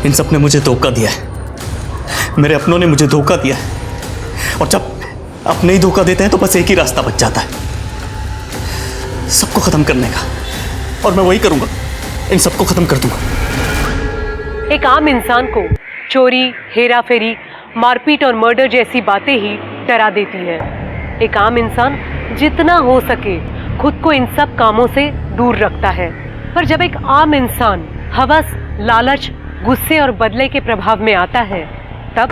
इन सब ने मुझे धोखा दिया है, मेरे अपनों ने मुझे धोखा दिया है। और जब अपने ही धोखा देते हैं तो बस एक ही रास्ता बच जाता है, सबको खत्म करने का। और मैं वही करूंगा, इन सबको खत्म कर दूंगा। एक आम इंसान को चोरी, हेरा फेरी, मारपीट और मर्डर जैसी बातें ही डरा देती है। एक आम इंसान जितना हो सके खुद को इन सब कामों से दूर रखता है, पर जब एक आम इंसान हवस, लालच, गुस्से और बदले के प्रभाव में आता है तब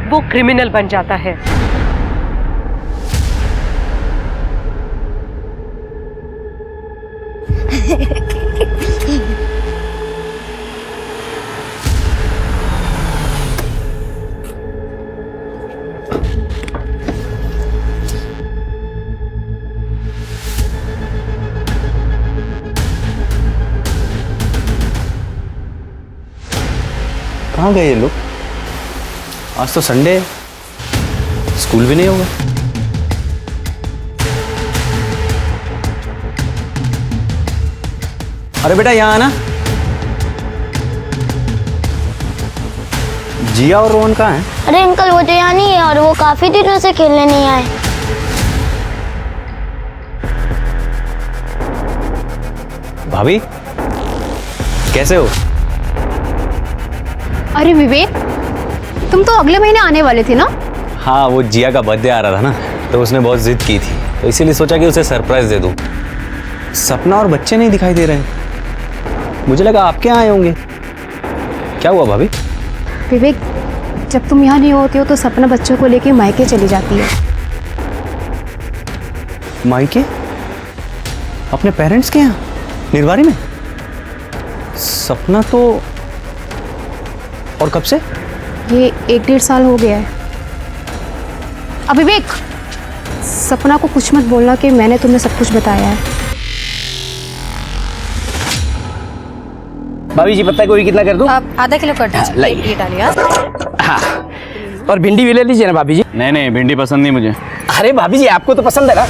वो क्रिमिनल बन जाता है। कहाँ गए ये लोग? आज तो संडे है, स्कूल भी नहीं होगा। अरे बेटा यहाँ आना। जिया और रोहन कहाँ हैं? अरे अंकल वो तो यहाँ नहीं है और वो काफी दिनों से खेलने नहीं आए। भाभी कैसे हो? अरे विवेक, तुम तो अगले महीने आने वाले थे ना? हाँ, वो जिया का बर्थडे आ रहा था ना, तो उसने बहुत जिद की थी, तो इसीलिए सोचा कि उसे सरप्राइज दे दूं। सपना और बच्चे नहीं दिखाई दे रहे हैं, मुझे लगा आपके यहाँ आए होंगे। क्या हुआ भाभी? विवेक, जब तुम यहाँ नहीं होते हो तो सपना बच्चों को लेके मायके चली जाती है। मायके? अपने पेरेंट्स के यहाँ निर्वारी में? सपना तो, और कब से? ये 1-1.5 साल हो गया है। अब विवेक, सपना को कुछ मत बोलना कि मैंने तुम्हें सब कुछ बताया है। भाभी जी पत्ता गोभी कितना कर दूं? आप आधा किलो कर दीजिए। ये डालिए। हाँ, और भिंडी भी ले लीजिए ना भाभी जी। नहीं, भिंडी पसंद नहीं मुझे। अरे भाभी जी आपको तो पसंद है ना,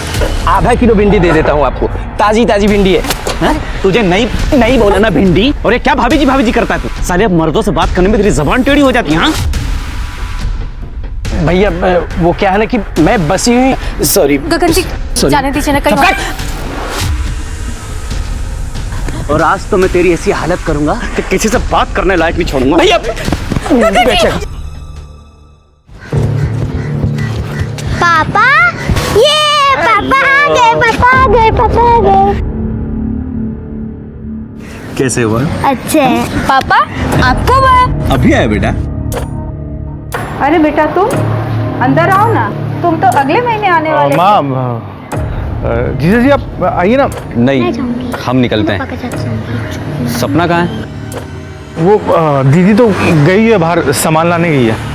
आधा किलो भिंडी दे देता हूँ आपको, ताजी ताजी भिंडी है। हाँ? तुझे नहीं बोला ना भिंडी? और ये क्या भाभी जी करता है तू? साले अब मर्दों से बात करने में तेरी जबान टेढ़ी हो जाती है। हाँ भैया वो क्या है ना कि मैं बसी हुई, सॉरी गगन जी जाने दीजिए ना कहीं। और आज तो मैं तेरी ऐसी हालत करूंगा कि किसी से बात करने लायक नहीं छोड़ूंगा। भैया पापा, ये पापा आ गए, पापा आ गए, पापा आ गए। कैसे हुआ? अच्छे हैं। पापा आप कब आए? अभी आया बेटा। अरे बेटा तुम अंदर आओ ना, तुम तो अगले महीने आने वाले। माँ, जीजा जी आप आइए ना। नहीं, हम निकलते हैं। पापा के साथ जाऊंगी। सपना कहाँ है? वो दीदी तो गई है बाहर, सामान लाने गई है।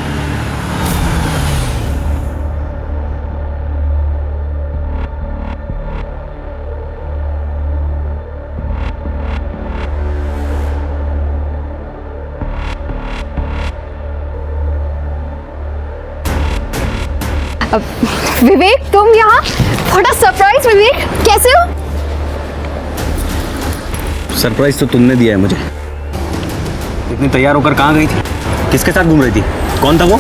विवेक तुम यहाँ? व्हाट अ सरप्राइज विवेक, कैसे हो? सरप्राइज तो तुमने दिया है मुझे। इतनी तैयार होकर कहाँ गई थी? किसके साथ घूम रही थी? कौन था वो?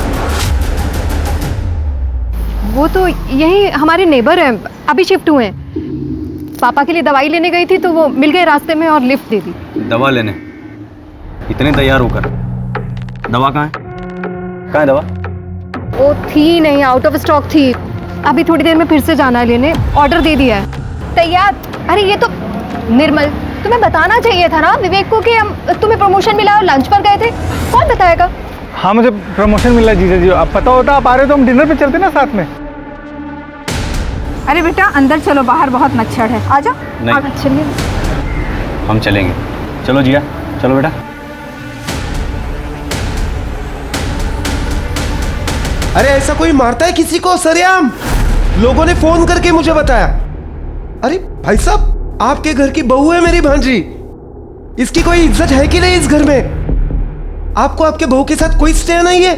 वो तो यही हमारे नेबर हैं, अभी शिफ्ट हुए हैं। पापा के लिए दवाई लेने गई थी तो वो मिल गए रास्ते में और लिफ्ट दे दी। दवा लेने? इतने तैयार होकर? दवा कहाँ है? कहाँ है दवा? वो थी नहीं, आउट ऑफ स्टॉक थी। अभी थोड़ी देर में फिर से जाना है लेने, ऑर्डर दे दिया है। तैयार? अरे ये तो निर्मल, तुम्हें बताना चाहिए था ना विवेक को कि हम तुम्हें प्रमोशन मिला और लंच पर गए थे। कौन बताएगा? हाँ मुझे प्रमोशन मिला जीजा जी, अब पता होता आप आ रहे हो तो हम डिनर पे चलते ना साथ में। अरे बेटा अंदर चलो, बाहर बहुत मच्छर है, आ जाओ। नहीं, चलिए हम चलेंगे। चलो जिया, चलो बेटा। अरे ऐसा कोई मारता है किसी को सरेआम? लोगों ने फोन करके मुझे बताया। अरे भाई साहब, आपके घर की बहू है मेरी भांजी, इसकी कोई इज्जत है कि नहीं इस घर में? आपको आपके बहू के साथ कोई स्टे नहीं है?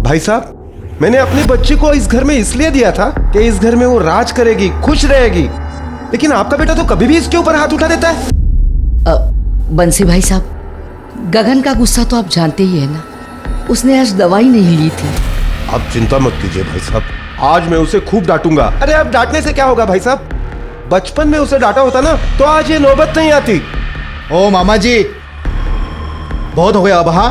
भाई साहब, मैंने अपने बच्चे को इस घर में इसलिए दिया था कि इस घर में वो राज करेगी, खुश रहेगी, लेकिन आपका बेटा तो कभी भी इसके ऊपर हाथ उठा देता है। बंसी भाई साहब, गगन का गुस्सा तो आप जानते ही है ना, उसने आज दवाई नहीं ली थी। आप चिंता मत कीजिए भाई साहब, आज मैं उसे खूब डांटूंगा। अरे अब डांटने से क्या होगा भाई साहब, बचपन में उसे डांटा होता ना तो आज ये नौबत नहीं आती। ओ मामा जी, बहुत हो गया अब। हाँ,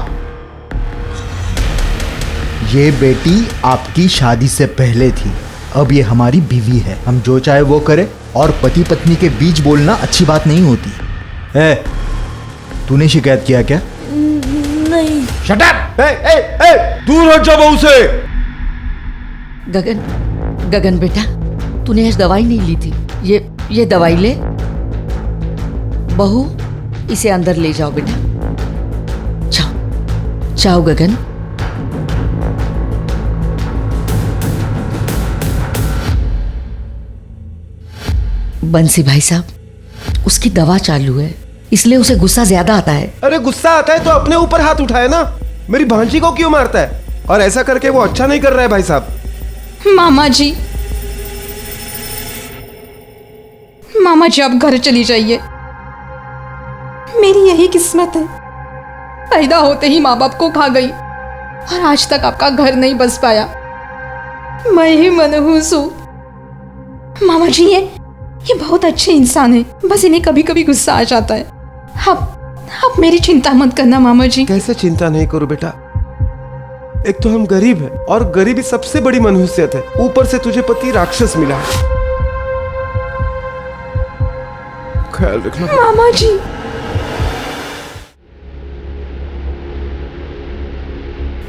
ये बेटी आपकी शादी से पहले थी, अब ये हमारी बीवी है। हम जो चाहे वो करें, और पति पत्नी के बीच बोलना अच्छी बात नहीं होती है। तूने शिकायत किया क्या? नहीं। Shut up! दूर हट जा बहू से। गगन बेटा, तूने आज दवाई नहीं ली थी, ये दवाई ले। बहू, इसे अंदर ले जाओ बेटा। जाओ जाओ गगन। बंसी भाई साहब, उसकी दवा चालू है, इसलिए उसे गुस्सा ज्यादा आता है। अरे गुस्सा आता है तो अपने ऊपर हाथ उठाए ना, मेरी भांजी को क्यों मारता है? और ऐसा करके वो अच्छा नहीं कर रहा है भाई साहब। मामा जी, मामा जी आप घर चली जाइए, मेरी यही किस्मत है। पैदा होते ही माँ बाप को खा गई और आज तक आपका घर नहीं बस पाया। मैं ही मनहूस हूँ। मामा जी ये बहुत अच्छे इंसान है, बस इन्हें कभी कभी गुस्सा आ जाता है। आप मेरी चिंता मत करना मामा जी। कैसे चिंता नहीं करूं बेटा, एक तो हम गरीब हैं और गरीबी सबसे बड़ी मनहूसियत है, ऊपर से तुझे पति राक्षस मिला है। ख्याल रखना मामा जी।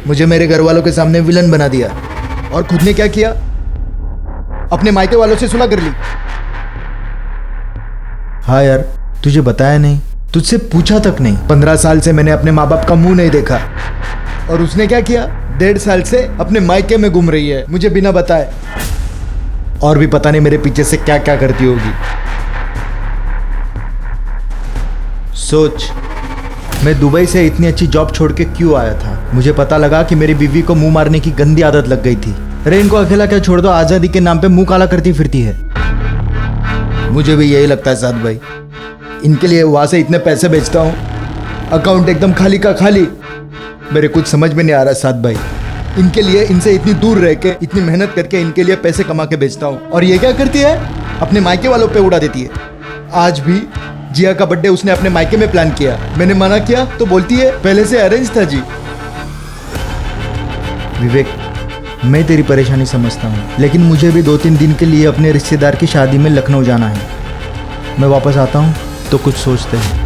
मुझे मेरे घर वालों के सामने विलन बना दिया, और खुद ने क्या किया? अपने मायके वालों से सुलह कर ली। हाँ यार, तुझे बताया नहीं, तुझसे पूछा तक नहीं। 15 साल से मैंने अपने माँ बाप का मुंह नहीं देखा, और उसने क्या किया? 1.5 साल से अपने मायके में घूम रही है मुझे बिना बताए, और भी पता नहीं मेरे पीछे से क्या क्या करती होगी। सोच, मैं दुबई से इतनी अच्छी जॉब छोड़ के क्यों आया था? मुझे पता लगा कि मेरी बीवी को मुंह मारने की गंदी आदत लग गई थी। अरे इनको अकेला क्या छोड़ दो, आजादी के नाम पे मुंह काला करती फिरती है। मुझे भी यही लगता है साथ भाई, इनके लिए वहां से इतने पैसे भेजता हूँ, अकाउंट एकदम खाली का खाली। मेरे कुछ समझ में नहीं आ रहा साथ भाई, इनके लिए इनसे इतनी दूर रह के इतनी मेहनत करके इनके लिए पैसे कमा के भेजता हूँ, और ये क्या करती है? अपने मायके वालों पे उड़ा देती है। आज भी जिया का बर्थडे उसने अपने मायके में प्लान किया, मैंने मना किया तो बोलती है पहले से अरेंज था जी। विवेक, मैं तेरी परेशानी समझता हूँ, लेकिन मुझे भी 2-3 दिन के लिए अपने रिश्तेदार की शादी में लखनऊ जाना है। मैं वापस आता हूँ तो कुछ सोचते हैं।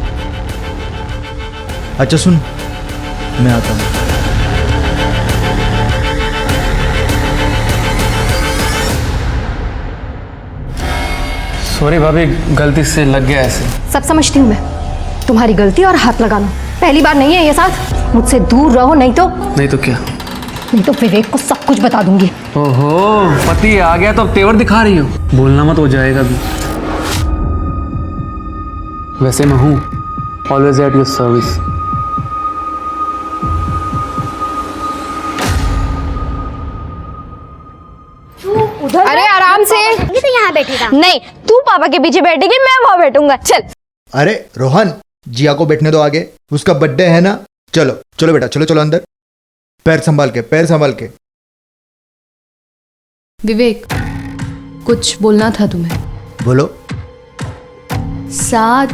अच्छा सुन, मैं आता हूँ। सॉरी भाभी, गलती से लग गया ऐसे। सब समझती हूँ मैं, तुम्हारी गलती और हाथ लगाना पहली बार नहीं है ये साथ। मुझसे दूर रहो, नहीं तो क्या? नहीं तो विवेक को सब कुछ बता दूंगी। ओहो, पति आ गया तो अब तेवर दिखा रही हो, बोलना मत हो जाएगा भी। वैसे मैं हूँ ऑलवेज एट योर सर्विस। अरे आराम से। ये तो यहाँ बैठेगा। नहीं, तू पापा के पीछे बैठेगी, मैं वहां बैठूंगा। चल। अरे रोहन, जिया को बैठने दो आगे, उसका बर्थडे है ना। चलो चलो बेटा, चलो चलो अंदर। पैर संभाल के, पैर संभाल के। विवेक, कुछ बोलना था तुम्हें। बोलो। साथ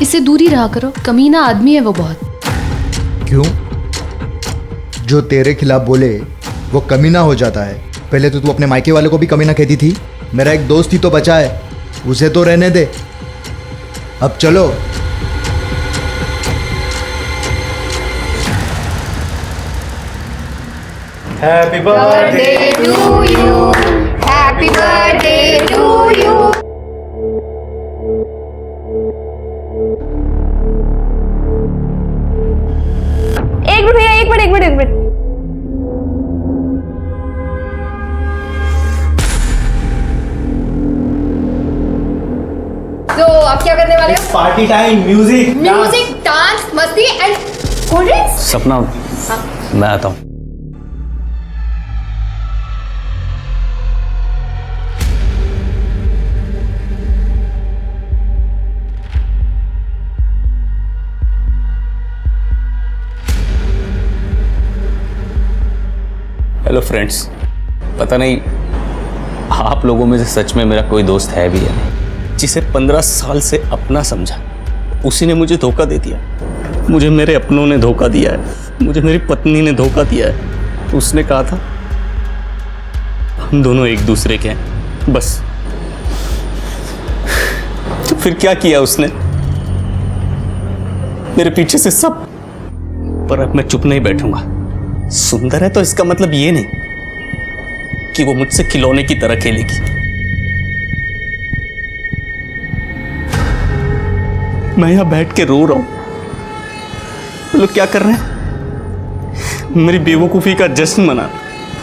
इससे दूरी रहा करो, कमीना आदमी है वो बहुत। क्यों? जो तेरे खिलाफ बोले वो कमीना हो जाता है। पहले तो तू अपने मायके वालों को भी कमीना कहती थी। मेरा एक दोस्त ही तो बचा है, उसे तो रहने दे। अब चलो। Happy birthday to you, happy birthday to you. एक मिनट भैया, एक मिनट। तो आप क्या करने वाले हो? पार्टी टाइम, म्यूजिक डांस, मस्ती एंड कोल्ड ड्रिंक्स। सपना, मैं आता हूँ। हेलो फ्रेंड्स, पता नहीं आप लोगों में से सच में मेरा कोई दोस्त है भी या नहीं, जिसे 15 साल से अपना समझा उसी ने मुझे धोखा दे दिया। मुझे मेरे अपनों ने धोखा दिया है, मुझे मेरी पत्नी ने धोखा दिया है। उसने कहा था हम दोनों एक दूसरे के हैं, बस। तो फिर क्या किया उसने? मेरे पीछे से सब। पर अब मैं चुप नहीं बैठूंगा। सुंदर है तो इसका मतलब ये नहीं कि वो मुझसे खिलौने की तरह खेलेगी। मैं यहां बैठ के रो रहा हूं, वो लोग क्या कर रहे हैं? मेरी बेवकूफी का जश्न मना।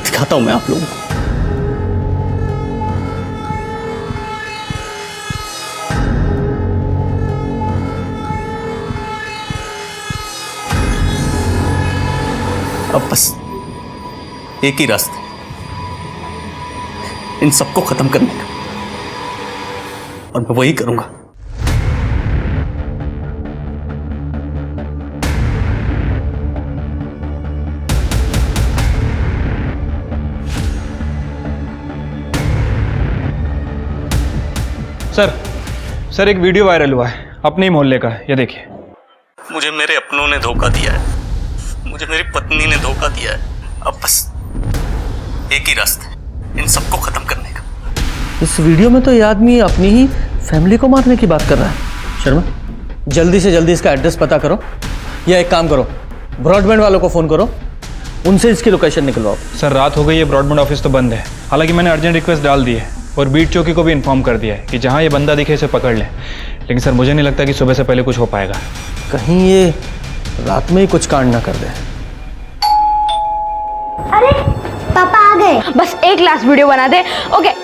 दिखाता हूं मैं आप लोगों को। अब बस एक ही रास्ता इन सबको खत्म करने का, और मैं वही करूंगा। सर एक वीडियो वायरल हुआ है अपने ही मोहल्ले का, ये देखिए। मुझे मेरे अपनों ने धोखा दिया है, मुझे मेरी पत्नी ने धोखा दिया है। अब बस एक ही रास्ता है इन सबको खत्म करने का। इस वीडियो में तो ये आदमी अपनी ही फैमिली को मारने की बात कर रहा है। शर्मा, जल्दी से जल्दी इसका एड्रेस पता करो, या एक काम करो, ब्रॉडबैंड वालों को फ़ोन करो, उनसे इसकी लोकेशन निकलवाओ। सर रात हो गई है, ब्रॉडबैंड ऑफिस तो बंद है। हालांकि मैंने अर्जेंट रिक्वेस्ट डाल दी है और बीट चौकी को भी इन्फॉर्म कर दिया है कि जहाँ ये बंदा दिखे इसे पकड़ लें। लेकिन सर मुझे नहीं लगता कि सुबह से पहले कुछ हो पाएगा। कहीं ये रात में ही कुछ कांड ना कर दे। अरे पापा आ गए। बस एक लास्ट वीडियो बना दे। ओके।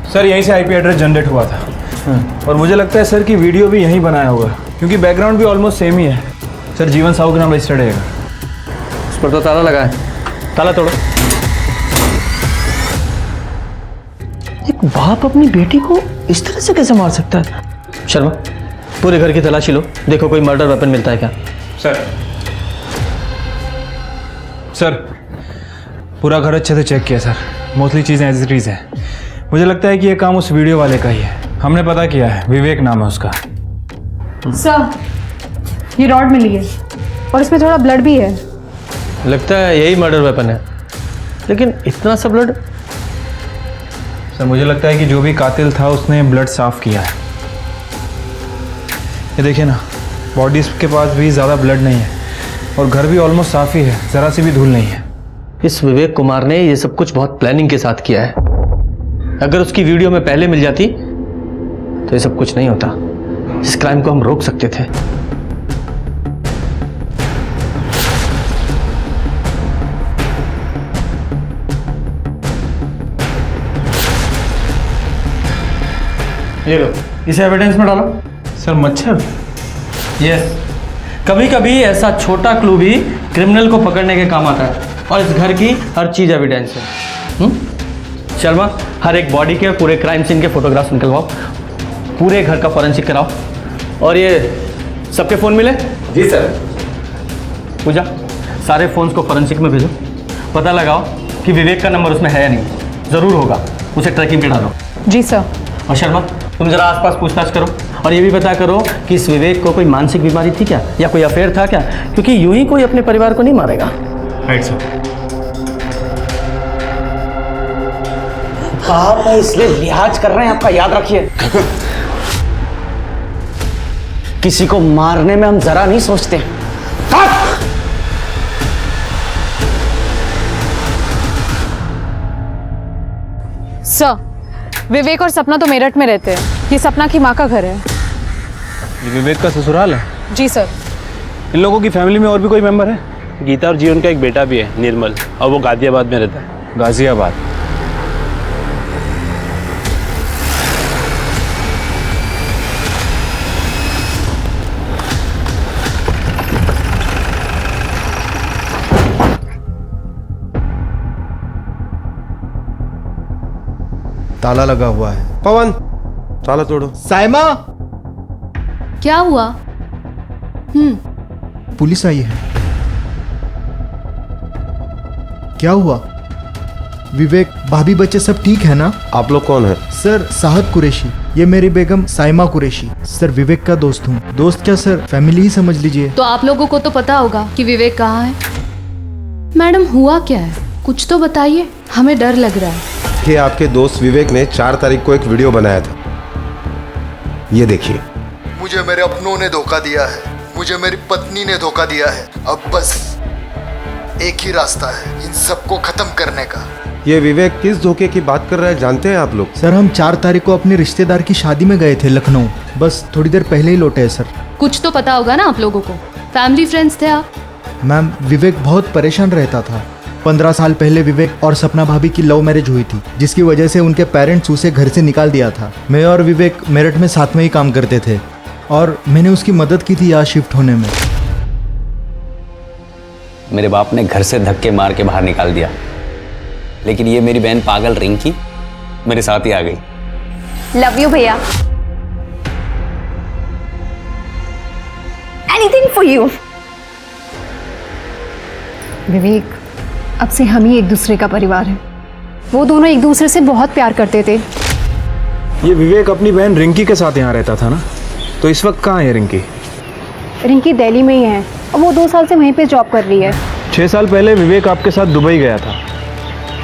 सर यहीं से आईपी एड्रेस जनरेट हुआ था और मुझे लगता है सर कि वीडियो भी यहीं बनाया होगा, क्योंकि बैकग्राउंड भी ऑलमोस्ट सेम ही है। सर जीवन साहू के नाम रजिस्टर्ड है। उस पर तो ताला लगा है, ताला तोड़ो। एक बाप अपनी बेटी को इस तरह से कैसे मार सकता है? शर्मा, पूरे घर की तलाशी लो, देखो कोई मर्डर वेपन मिलता है क्या। सर पूरा घर अच्छे से चेक किया सर, मोस्टली चीज़ें एज इट इज़ हैं। मुझे लगता है कि ये काम उस वीडियो वाले का ही है। हमने पता किया है, विवेक नाम है उसका। सर ये रॉड मिली है और इसमें थोड़ा ब्लड भी है। लगता है यही मर्डर वेपन है, लेकिन इतना सा ब्लड। सर मुझे लगता है कि जो भी कातिल था उसने ब्लड साफ किया है। ये देखिए ना, बॉडी के पास भी ज़्यादा ब्लड नहीं है और घर भी ऑलमोस्ट साफ ही है, ज़रा सी भी धूल नहीं है। इस विवेक कुमार ने ये सब कुछ बहुत प्लानिंग के साथ किया है। अगर उसकी वीडियो में पहले मिल जाती तो ये सब कुछ नहीं होता। इस क्राइम को हम रोक सकते थे। ये लो, इसे एविडेंस में डालो। सर मच्छर? यस, कभी कभी ऐसा छोटा क्लू भी क्रिमिनल को पकड़ने के काम आता है, और इस घर की हर चीज एविडेंस है। शर्मा, हर एक बॉडी के पूरे क्राइम सीन के फोटोग्राफ्स निकलवाओ, पूरे घर का फॉरेंसिक कराओ। और ये सबके फ़ोन मिले? जी सर। पूजा, सारे फ़ोन्स को फॉरेंसिक में भेजो, पता लगाओ कि विवेक का नंबर उसमें है या नहीं। ज़रूर होगा, उसे ट्रैकिंग पे डालो। जी सर। और शर्मा, तुम ज़रा आसपास पूछताछ करो, और ये भी पता करो कि इस विवेक को कोई मानसिक बीमारी थी क्या, या कोई अफेयर था क्या, क्योंकि यूं ही कोई अपने परिवार को नहीं मारेगा। Right sir. आप इसलिए लिहाज कर रहे हैं, आपका याद रखिए। किसी को मारने में हम जरा नहीं सोचते। सर, विवेक और सपना तो मेरठ में रहते हैं। ये सपना की माँ का घर है। ये विवेक का ससुराल है? जी सर। इन लोगों की फैमिली में और भी कोई मेंबर है? गीता और जीवन का एक बेटा भी है, निर्मल, और वो गाजियाबाद में रहता है। गाजियाबाद? ताला लगा हुआ है। पवन ताला तोड़ो। साइमा, क्या हुआ? पुलिस आई है। क्या हुआ? विवेक, भाभी, बच्चे सब ठीक है ना? आप लोग कौन है? सर, साहद कुरैशी, ये मेरी बेगम साइमा कुरैशी। सर, विवेक का दोस्त हूँ। दोस्त क्या सर, फैमिली ही समझ लीजिए। तो आप लोगों को तो पता होगा कि विवेक कहाँ है। मैडम, हुआ क्या है? कुछ तो बताइए, हमें डर लग रहा है। कि आपके दोस्त विवेक ने 4 तारीख को एक वीडियो बनाया था, ये देखिए। मुझे मेरे अपनों ने धोखा दिया है, मुझे मेरी पत्नी ने धोखा दिया है। अब बस एक ही रास्ता है इन सबको खत्म करने का। ये विवेक किस धोखे की बात कर रहा है जानते हैं आप लोग? सर, हम 4 तारीख को अपने रिश्तेदार की शादी में गए थे लखनऊ। बस थोड़ी देर पहले ही लौटे हैं सर। कुछ तो पता होगा ना आप लोगों को। फैमिली फ्रेंड्स थे आप। मैम, विवेक बहुत परेशान रहता था। 15 साल पहले विवेक और सपना भाभी की लव मैरिज हुई थी, जिसकी वजह से उनके पेरेंट्स उसे घर से निकाल दिया था। मैं और विवेक मेरठ में साथ में ही काम करते थे और मैंने उसकी मदद की थी यहाँ शिफ्ट होने में। मेरे बाप ने घर से धक्के मार के बाहर निकाल दिया, लेकिन ये मेरी बहन पागल रिंकी मेरे साथ ही आ गई। लव यू भैया। Anything for you. विवेक, अब से हम ही एक दूसरे का परिवार है। वो दोनों एक दूसरे से बहुत प्यार करते थे। ये विवेक अपनी बहन रिंकी के साथ यहाँ रहता था ना, तो इस वक्त कहाँ है रिंकी? रिंकी दिल्ली में ही है और वो 2 साल से वहीं पे जॉब कर रही है। 6 साल पहले विवेक आपके साथ दुबई गया था।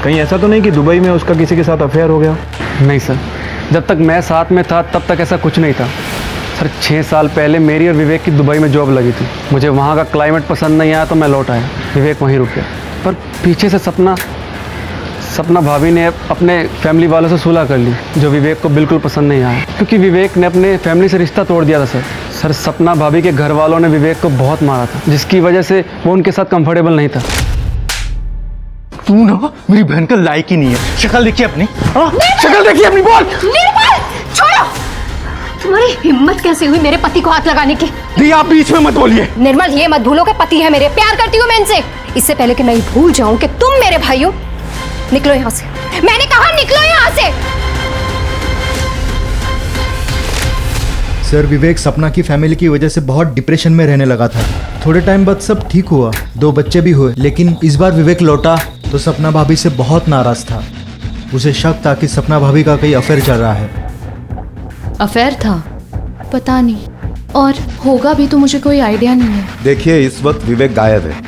कहीं ऐसा तो नहीं कि दुबई में उसका किसी के साथ अफेयर हो गया? नहीं सर, जब तक मैं साथ में था तब तक ऐसा कुछ नहीं था सर। 6 साल पहले मेरी और विवेक की दुबई में जॉब लगी थी। मुझे वहाँ का क्लाइमेट पसंद नहीं आया तो मैं लौट आया। विवेक वहीं रुक गया, पर पीछे से सपना भाभी ने अपने फैमिली वालों से सुलह कर ली, जो विवेक को बिल्कुल पसंद नहीं आया, क्योंकि विवेक ने अपने फैमिली से रिश्ता तोड़ दिया था सर। सपना भाभी के घर वालों ने विवेक को बहुत मारा था, जिसकी वजह से वो उनके साथ कंफर्टेबल नहीं था। तू ना मेरी बहन का लायक ही नहीं है। शक्ल देखिए अपनी, शक्ल देखिए अपनी। बोल निर्मल, छोड़ो। तुम्हारी हिम्मत कैसे हुई मेरे पति को हाथ लगाने की? दी, आप बीच में मत बोलिए। निर्मल, ये मत भूलो कि पति है मेरे, प्यार करती हूँ मैं इनसे। इससे पहले कि मैं भूल जाऊं कि तुम मेरे भाई हो, निकलो यहाँ से। मैंने कहा निकलो यहाँ से। सर, विवेक सपना की फैमिली की वजह से बहुत डिप्रेशन में रहने लगा था। थोड़े टाइम बाद सब ठीक हुआ, 2 बच्चे भी हुए, लेकिन इस बार विवेक लौटा तो सपना भाभी से बहुत नाराज था। उसे शक था कि सपना भाभी का कहीं अफेयर चल रहा है। अफेयर था? पता नहीं, और होगा भी तो मुझे कोई आइडिया नहीं है। देखिए, इस वक्त विवेक गायब है।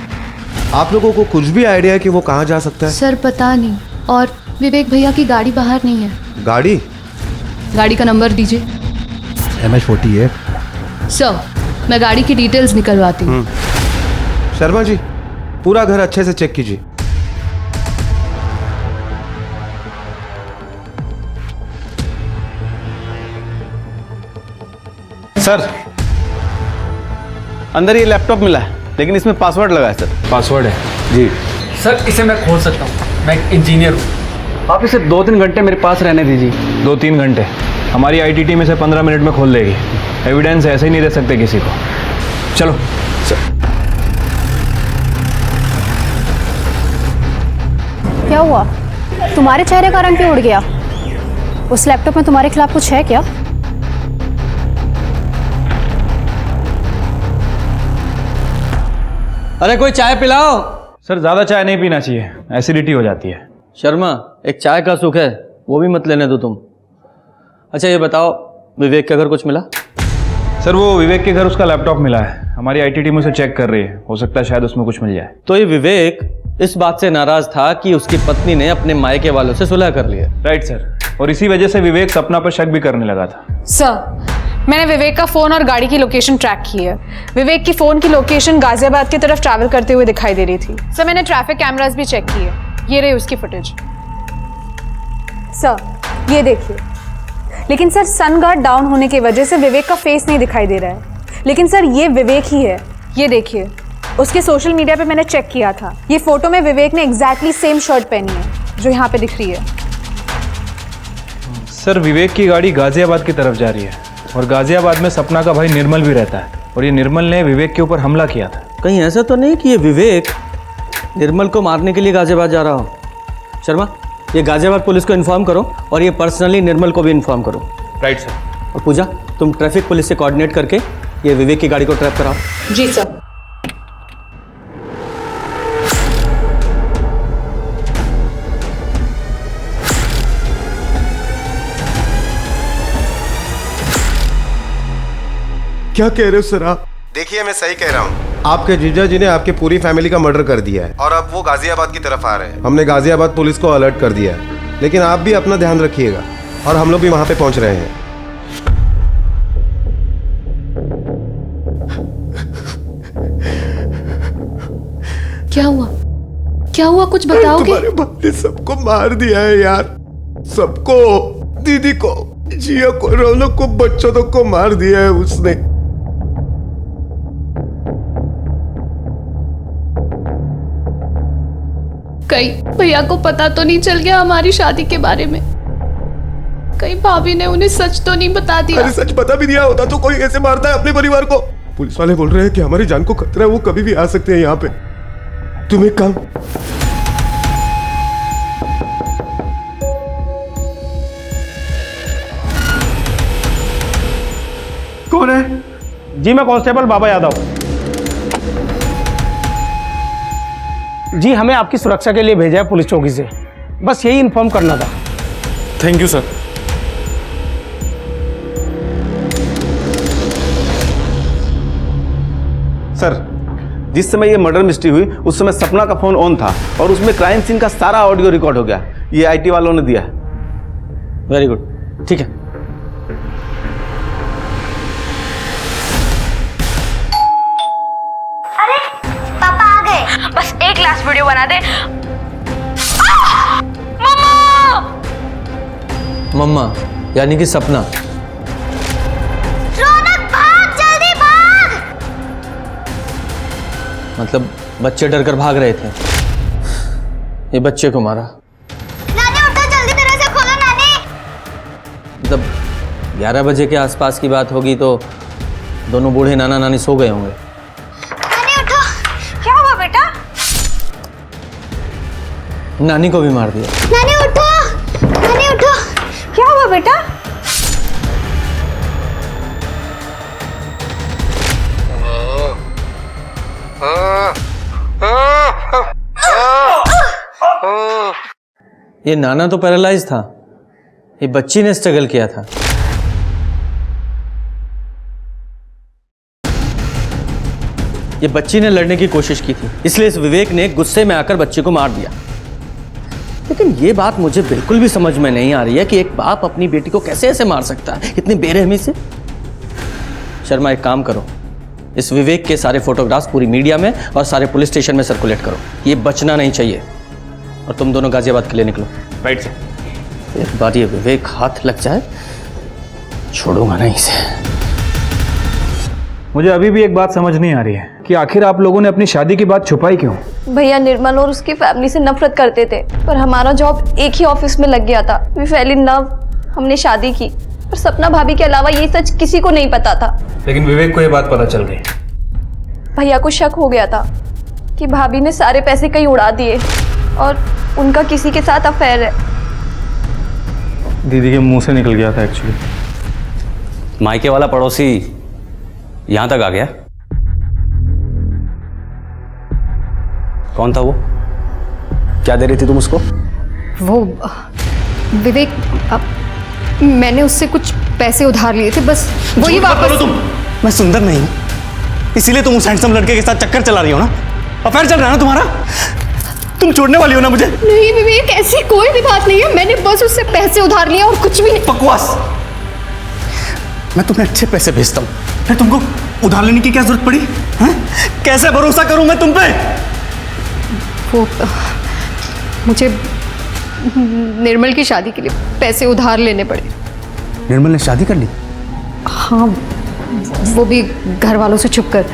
आप लोगों को कुछ भी आइडिया है कि वो कहाँ जा सकता है? सर, पता नहीं। और विवेक भैया की गाड़ी बाहर नहीं है। गाड़ी का नंबर दीजिए। MH48। सर, मैं गाड़ी की डिटेल्स निकलवाती हूँ। शर्मा जी, पूरा घर अच्छे से चेक कीजिए। सर, अंदर ये लैपटॉप मिला है, लेकिन इसमें पासवर्ड लगा है सर। पासवर्ड है? जी सर, इसे मैं खोल सकता हूँ, मैं एक इंजीनियर हूँ। आप इसे 2-3 घंटे मेरे पास रहने दीजिए। 2-3 घंटे? हमारी IT टीम इसे 15 मिनट में खोल देगी। एविडेंस ऐसे ही नहीं दे सकते किसी को। चलो सर। क्या हुआ? तुम्हारे चेहरे का रंग क्यों उड़ गया? उस लैपटॉप में तुम्हारे खिलाफ कुछ है क्या? अरे कोई चाय पिलाओ। सर, ज़्यादा चाय नहीं पीना चाहिए, एसिडिटी हो जाती है। शर्मा, एक चाय का सुख है, वो भी मत लेने दो तुम। अच्छा ये बताओ, विवेक के घर कुछ मिला? सर, वो विवेक के घर उसका लैपटॉप मिला है। हमारी IT टीम उसे चेक कर रही है, हो सकता है शायद उसमें कुछ मिल जाए। तो ये विवेक इस बात से नाराज था कि उसकी पत्नी ने अपने मायके वालों से सुलह कर लिया। राइट सर, और इसी वजह से विवेक सपना पर शक भी करने लगा था। सर, मैंने विवेक का फ़ोन और गाड़ी की लोकेशन ट्रैक की है। विवेक की फ़ोन की लोकेशन गाजियाबाद की तरफ ट्रैवल करते हुए दिखाई दे रही थी। सर, मैंने ट्रैफिक कैमरास भी चेक किए, ये रही उसकी फुटेज। सर, ये देखिए। लेकिन सर, सन गार्ड डाउन होने की वजह से विवेक का फेस नहीं दिखाई दे रहा है। लेकिन सर, ये विवेक ही है। ये देखिए, उसके सोशल मीडिया पे मैंने चेक किया था। ये फोटो में विवेक ने एग्जैक्टली सेम शर्ट पहनी है जो यहाँ पे दिख रही है। सर, विवेक की गाड़ी गाजियाबाद की तरफ जा रही है और गाजियाबाद में सपना का भाई निर्मल भी रहता है, और ये निर्मल ने विवेक के ऊपर हमला किया था। कहीं ऐसा तो नहीं कि ये विवेक निर्मल को मारने के लिए गाजियाबाद जा रहा हो? शर्मा, ये गाजियाबाद पुलिस को इन्फॉर्म करो और ये पर्सनली निर्मल को भी इन्फॉर्म करो। Right sir. और पूजा, तुम ट्रैफिक पुलिस से कोऑर्डिनेट करके ये विवेक की गाड़ी को ट्रैप कराओ। जी सर। क्या कह रहे हो सर आप? देखिए मैं सही कह रहा हूँ। आपके जीजा जी ने आपके पूरी फैमिली का मर्डर कर दिया है और अब वो गाजियाबाद की तरफ आ रहे हैं। हमने गाजियाबाद पुलिस को अलर्ट कर दिया है, लेकिन आप भी अपना ध्यान रखिएगा और हम लोग भी वहां पे पहुंच रहे हैं। क्या हुआ? क्या हुआ, कुछ बताओगे? तुम्हारे बाप ने सबको मार दिया है यार, सबको, दीदी को, जिया को, रौनक को, बच्चों तक को मार दिया है उसने। कहीं भैया को पता तो नहीं चल गया हमारी शादी के बारे में? कहीं भाभी ने उन्हें सच तो नहीं बता दिया? अरे सच बता भी दिया होता तो कोई ऐसे मारता है अपने परिवार को? पुलिस वाले बोल रहे हैं कि हमारी जान को खतरा है, वो कभी भी आ सकते हैं यहाँ पे। तुम एक काम, कौन है? जी मैं कांस्टेबल बाबा यादव। जी हमें आपकी सुरक्षा के लिए भेजा है पुलिस चौकी से, बस यही इन्फॉर्म करना था। Thank you sir. सर, जिस समय ये मर्डर मिस्ट्री हुई उस समय सपना का फोन ऑन था और उसमें क्राइम सीन का सारा ऑडियो रिकॉर्ड हो गया। ये आईटी वालों ने दिया। वेरी गुड, ठीक है। अरे पापा आ गए। बस एक लास्ट वीडियो बना दे। मम्मा! मम्मा यानी कि सपना। रौनक भाग, जल्दी भाग! मतलब बच्चे डर कर भाग रहे थे, ये बच्चे को मारा। नानी उठो, जल्दी दरवाजा खोलो नानी। मतलब 11 बजे के आसपास की बात होगी तो दोनों बूढ़े नाना नानी सो गए होंगे। नानी उठो, क्या हुआ बेटा? नानी को भी मार दिया। नानी उठो, नानी उठो, क्या हुआ बेटा? ये नाना तो पैरालाइज था, ये बच्ची ने स्ट्रगल किया था। ये बच्ची ने लड़ने की कोशिश की थी, इसलिए इस विवेक ने गुस्से में आकर बच्ची को मार दिया। लेकिन ये बात मुझे बिल्कुल भी समझ में नहीं आ रही है कि एक बाप अपनी बेटी को कैसे ऐसे मार सकता है, इतनी बेरहमी से। शर्मा एक काम करो, इस विवेक के सारे फोटोग्राफ्स पूरी मीडिया में और सारे पुलिस स्टेशन में सर्कुलेट करो। ये बचना नहीं चाहिए। और तुम दोनों गाजियाबाद के लिए निकलो। Right sir. एक बार ये विवेक हाथ लग जाए, छोड़ूंगा नहीं इसे। मुझे अभी भी एक बात समझ नहीं आ रही है कि आखिर आप लोगों ने अपनी शादी की बात छुपाई क्यों? भैया निर्मल और उसकी फैमिली से नफरत करते थे, पर हमारा जॉब एक ही ऑफिस में लग गया था। वी फेल इन लव, हमने शादी की, पर सपना भाभी के अलावा ये सच किसी को नहीं पता था। लेकिन विवेक को ये बात पता चल गई। भैया को शक हो गया था कि भाभी ने सारे पैसे कहीं उड़ा दिए और उनका किसी के साथ अफेयर है। दीदी के मुंह से निकल गया था एक्चुअली। मायके वाला पड़ोसी यहां तक आ गया। कौन था वो? क्या दे रही थी तुम उसको? वो विवेक, मैंने उससे कुछ पैसे उधार लिए थे, बस वही वापस। तुम, मैं सुंदर नहीं हूं, इसीलिए तुम उस हैंडसम लड़के के साथ चक्कर चला रही हो ना? अफेयर चल रहा है ना तुम्हारा? तुम छोड़ने वाली हो ना मुझे? नहीं विवेक, ऐसी कोई भी बात नहीं है। मैंने बस उससे पैसे उधार लिए और कुछ भी नहीं। बकवास! मैं तुम्हें अच्छे पैसे भेजता हूं, फिर तुमको उधार लेने की क्या जरूरत पड़ी? हैं? कैसे भरोसा करूं मैं तुम पे? वो मुझे निर्मल की शादी के लिए पैसे उधार लेने पड़े। निर्मल ने शादी कर ली? हाँ, वो भी घर वालों से छुप कर।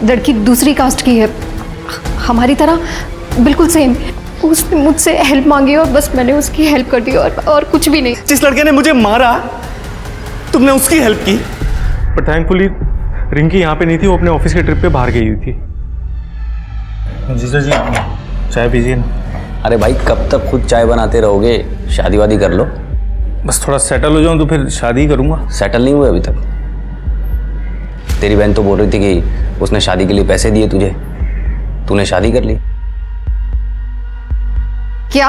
लड़की दूसरी कास्ट की है, हमारी तरह बिल्कुल सेम। उसने मुझसे हेल्प मांगी और बस मैंने उसकी हेल्प कर दी और कुछ भी नहीं। जिस लड़के ने मुझे मारा तुमने उसकी हेल्प की? पर थैंकफुली रिंकी यहाँ पे नहीं थी, वो अपने ऑफिस के ट्रिप पे बाहर गई हुई थी। जीजा जी चाय पीजिए ना। अरे भाई कब तक खुद चाय बनाते रहोगे? शादी वादी कर लो। बस थोड़ा सेटल हो जाऊं तो फिर शादी करूंगा। सेटल नहीं हुए अभी तक? तेरी बहन तो बोल रही थी कि उसने शादी के लिए पैसे दिए तुझे, तूने शादी कर ली। क्या?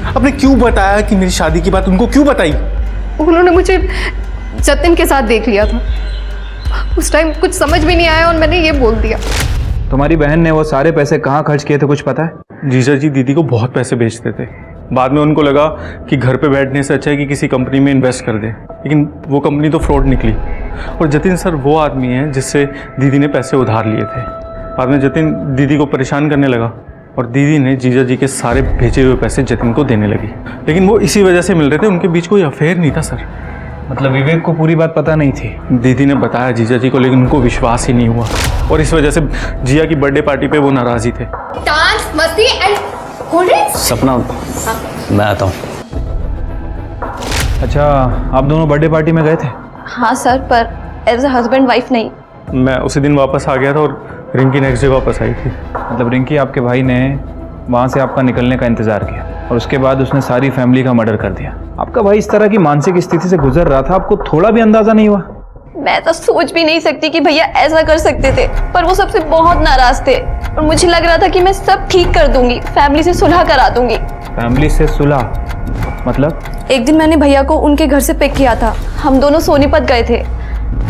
आपने क्यों बताया कि मेरी शादी की बात उनको क्यों बताई? उन्होंने मुझे जतिन के साथ देख लिया था, उस टाइम कुछ समझ भी नहीं आया और मैंने ये बोल दिया। तुम्हारी बहन ने वो सारे पैसे कहाँ खर्च किए थे कुछ पता है? जीजा जी दीदी को बहुत पैसे बेचते थे, बाद में उनको लगा कि घर पे बैठने से अच्छा है कि किसी कंपनी में इन्वेस्ट कर दे, लेकिन वो कंपनी तो फ्रॉड निकली। और जतिन सर वो आदमी है जिससे दीदी ने पैसे उधार लिए थे। बाद में जतिन दीदी को परेशान करने लगा और दीदी ने जीजा जी के सारे भेजे हुए पैसे जतिन को देने लगी, लेकिन वो इसी वजह से मिल रहे थे, उनके बीच कोई अफेयर नहीं था सर। मतलब विवेक को पूरी बात पता नहीं थी? दीदी ने बताया जीजा जी को, लेकिन उनको विश्वास ही नहीं हुआ और इस वजह से जिया की बर्थडे पार्टी पे वो नाराज ही थे। डांस, मस्ती एंड कोल्ड ड्रिंक्स। सपना मैं आता हूँ। अच्छा, आप दोनों बर्थडे पार्टी में गए थे? हाँ सर, पर एज अ हस्बैंड वाइफ नहीं। मैं उसी दिन वापस आ गया था और रिंकी नेक्स्ट डे वापस आई थी। मतलब रिंकी आपके भाई ने वहाँ से आपका निकलने का इंतज़ार किया और उसके बाद उसने सारी फैमिली का मर्डर कर दिया। आपका भाई इस तरह की मानसिक स्थिति से गुजर रहा था, आपको थोड़ा भी अंदाज़ा नहीं हुआ? मैं तो सोच भी नहीं सकती कि भैया ऐसा कर सकते थे, पर वो सबसे बहुत नाराज थे और मुझे लग रहा था कि मैं सब ठीक कर दूंगी, फैमिली से सुलह करा दूंगी। फैमिली से सुलह मतलब? एक दिन मैंने भैया को उनके घर से पिक किया था, हम दोनों सोनीपत गए थे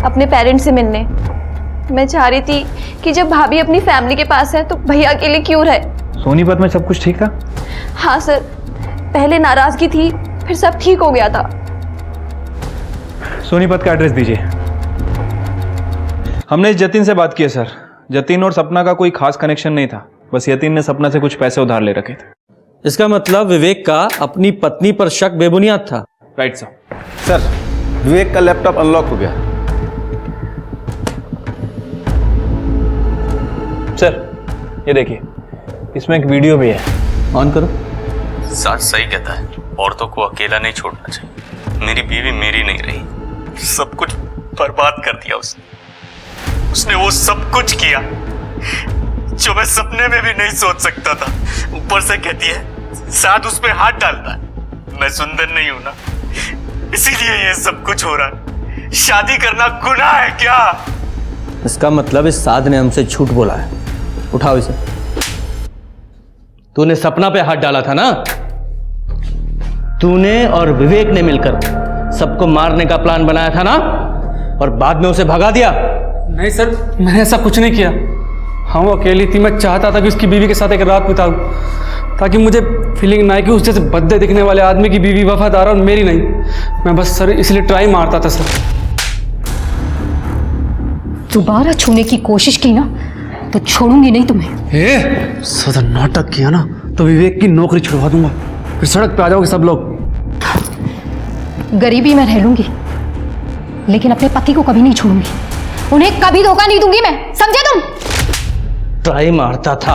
अपने पेरेंट्स से मिलने। मैं चाह रही थी कि जब भाभी अपनी फैमिली के पास है तो भैया अकेले क्यों रहे। सोनीपत में सब कुछ ठीक था? हाँ सर, पहले नाराजगी थी, फिर सब ठीक हो गया था। सोनीपत का एड्रेस दीजिए। हमने जतिन से बात की है सर। जतिन और सपना का कोई खास कनेक्शन नहीं था, बस यतिन ने सपना से कुछ पैसे उधार ले रखे थे। इसका मतलब विवेक का अपनी पत्नी पर शक बेबुनियाद था। Right sir. सर, विवेक का लैपटॉप अनलॉक हो गया। सर ये देखिए, इसमें एक वीडियो भी है, ऑन करो। साथ सही कहता है, औरतों को अकेला नहीं छोड़ना चाहिए। मेरी बीवी मेरी नहीं रही, सब कुछ बर्बाद कर दिया उसने वो सब कुछ किया जो मैं सपने में भी नहीं सोच सकता था। ऊपर से कहती है साथ उस पे हाथ डालता है। मैं सुंदर नहीं हूं ना, इसीलिए ये सब कुछ हो रहा है। शादी करना गुनाह है क्या? इसका मतलब इस साध ने हमसे झूठ बोला है। उठाओ इसे। तूने सपना पे हाथ डाला था ना? तूने और विवेक ने मिलकर सबको मारने का प्लान बनाया था ना, और बाद में उसे भगा दिया? नहीं सर, मैंने ऐसा कुछ नहीं किया। हाँ वो अकेली थी, मैं चाहता था कि उसकी बीवी के साथ एक रात बिताऊं, ताकि मुझे फीलिंग ना आए कि उस जैसे बद्दे दिखने वाले आदमी की बीवी वफादार और मेरी नहीं। मैं बस सर इसलिए ट्राई मारता था सर। दोबारा छूने की कोशिश की ना तो छोड़ूंगी नहीं तुम्हें। सदा नाटक किया ना तो विवेक की नौकरी छुड़वा दूंगा, फिर सड़क पे आ जाओगे सब लोग। गरीबी में रह लूंगी, लेकिन अपने पति को कभी नहीं छोड़ूंगी। उन्हें कभी धोखा नहीं दूंगी मैं, समझे तुम? ट्राई मारता था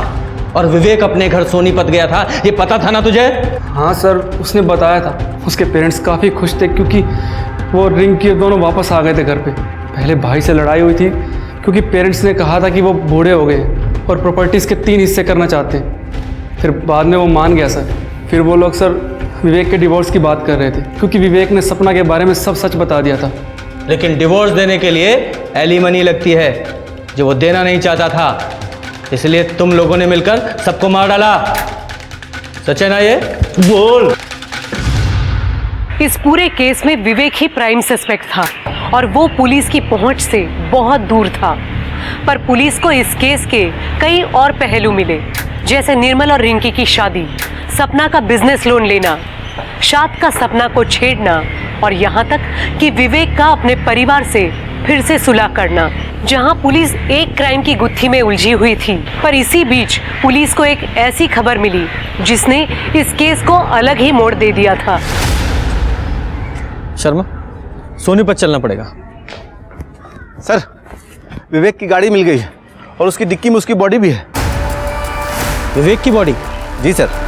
और विवेक अपने घर सोनीपत गया था, ये पता था ना तुझे? हाँ सर, उसने बताया था। उसके पेरेंट्स काफ़ी खुश थे क्योंकि वो रिंकी दोनों वापस आ गए थे घर पे। पहले भाई से लड़ाई हुई थी क्योंकि पेरेंट्स ने कहा था कि वो बूढ़े हो गए और प्रॉपर्टीज़ के 3 हिस्से करना चाहते हैं। फिर बाद में वो मान गया सर। फिर वो लोग सर विवेक के डिवोर्स की बात कर रहे थे क्योंकि विवेक ने सपना के बारे में सब सच बता दिया था। लेकिन डिवोर्स देने के लिए एलिमनी लगती है, जो वो देना नहीं चाहता था, इसलिए तुम लोगों ने मिलकर सबको मार डाला। सच है ना ये? बोल। इस पूरे केस में विवेक ही प्राइम सस्पेक्ट था और वो पुलिस की पहुंच से बहुत दूर था। पर पुलिस को इस केस के कई और पहलू मिले, जैसे निर्मल और रिंकी की शादी, सपना का बिजनेस लोन लेना, शाद का सपना को छेड़ना और यहाँ तक कि विवेक का अपने परिवार से फिर से सुलह करना। जहाँ पुलिस एक क्राइम की गुत्थी में उलझी हुई थी, पर इसी बीच पुलिस को एक ऐसी खबर मिली जिसने इस केस को अलग ही मोड़ दे दिया था। शर्मा, सोनीपत चलना पड़ेगा। सर, विवेक की गाड़ी मिल गई है और उसकी डिक्की में उसकी बॉडी भी है। विवेक की बॉडी? जी सर।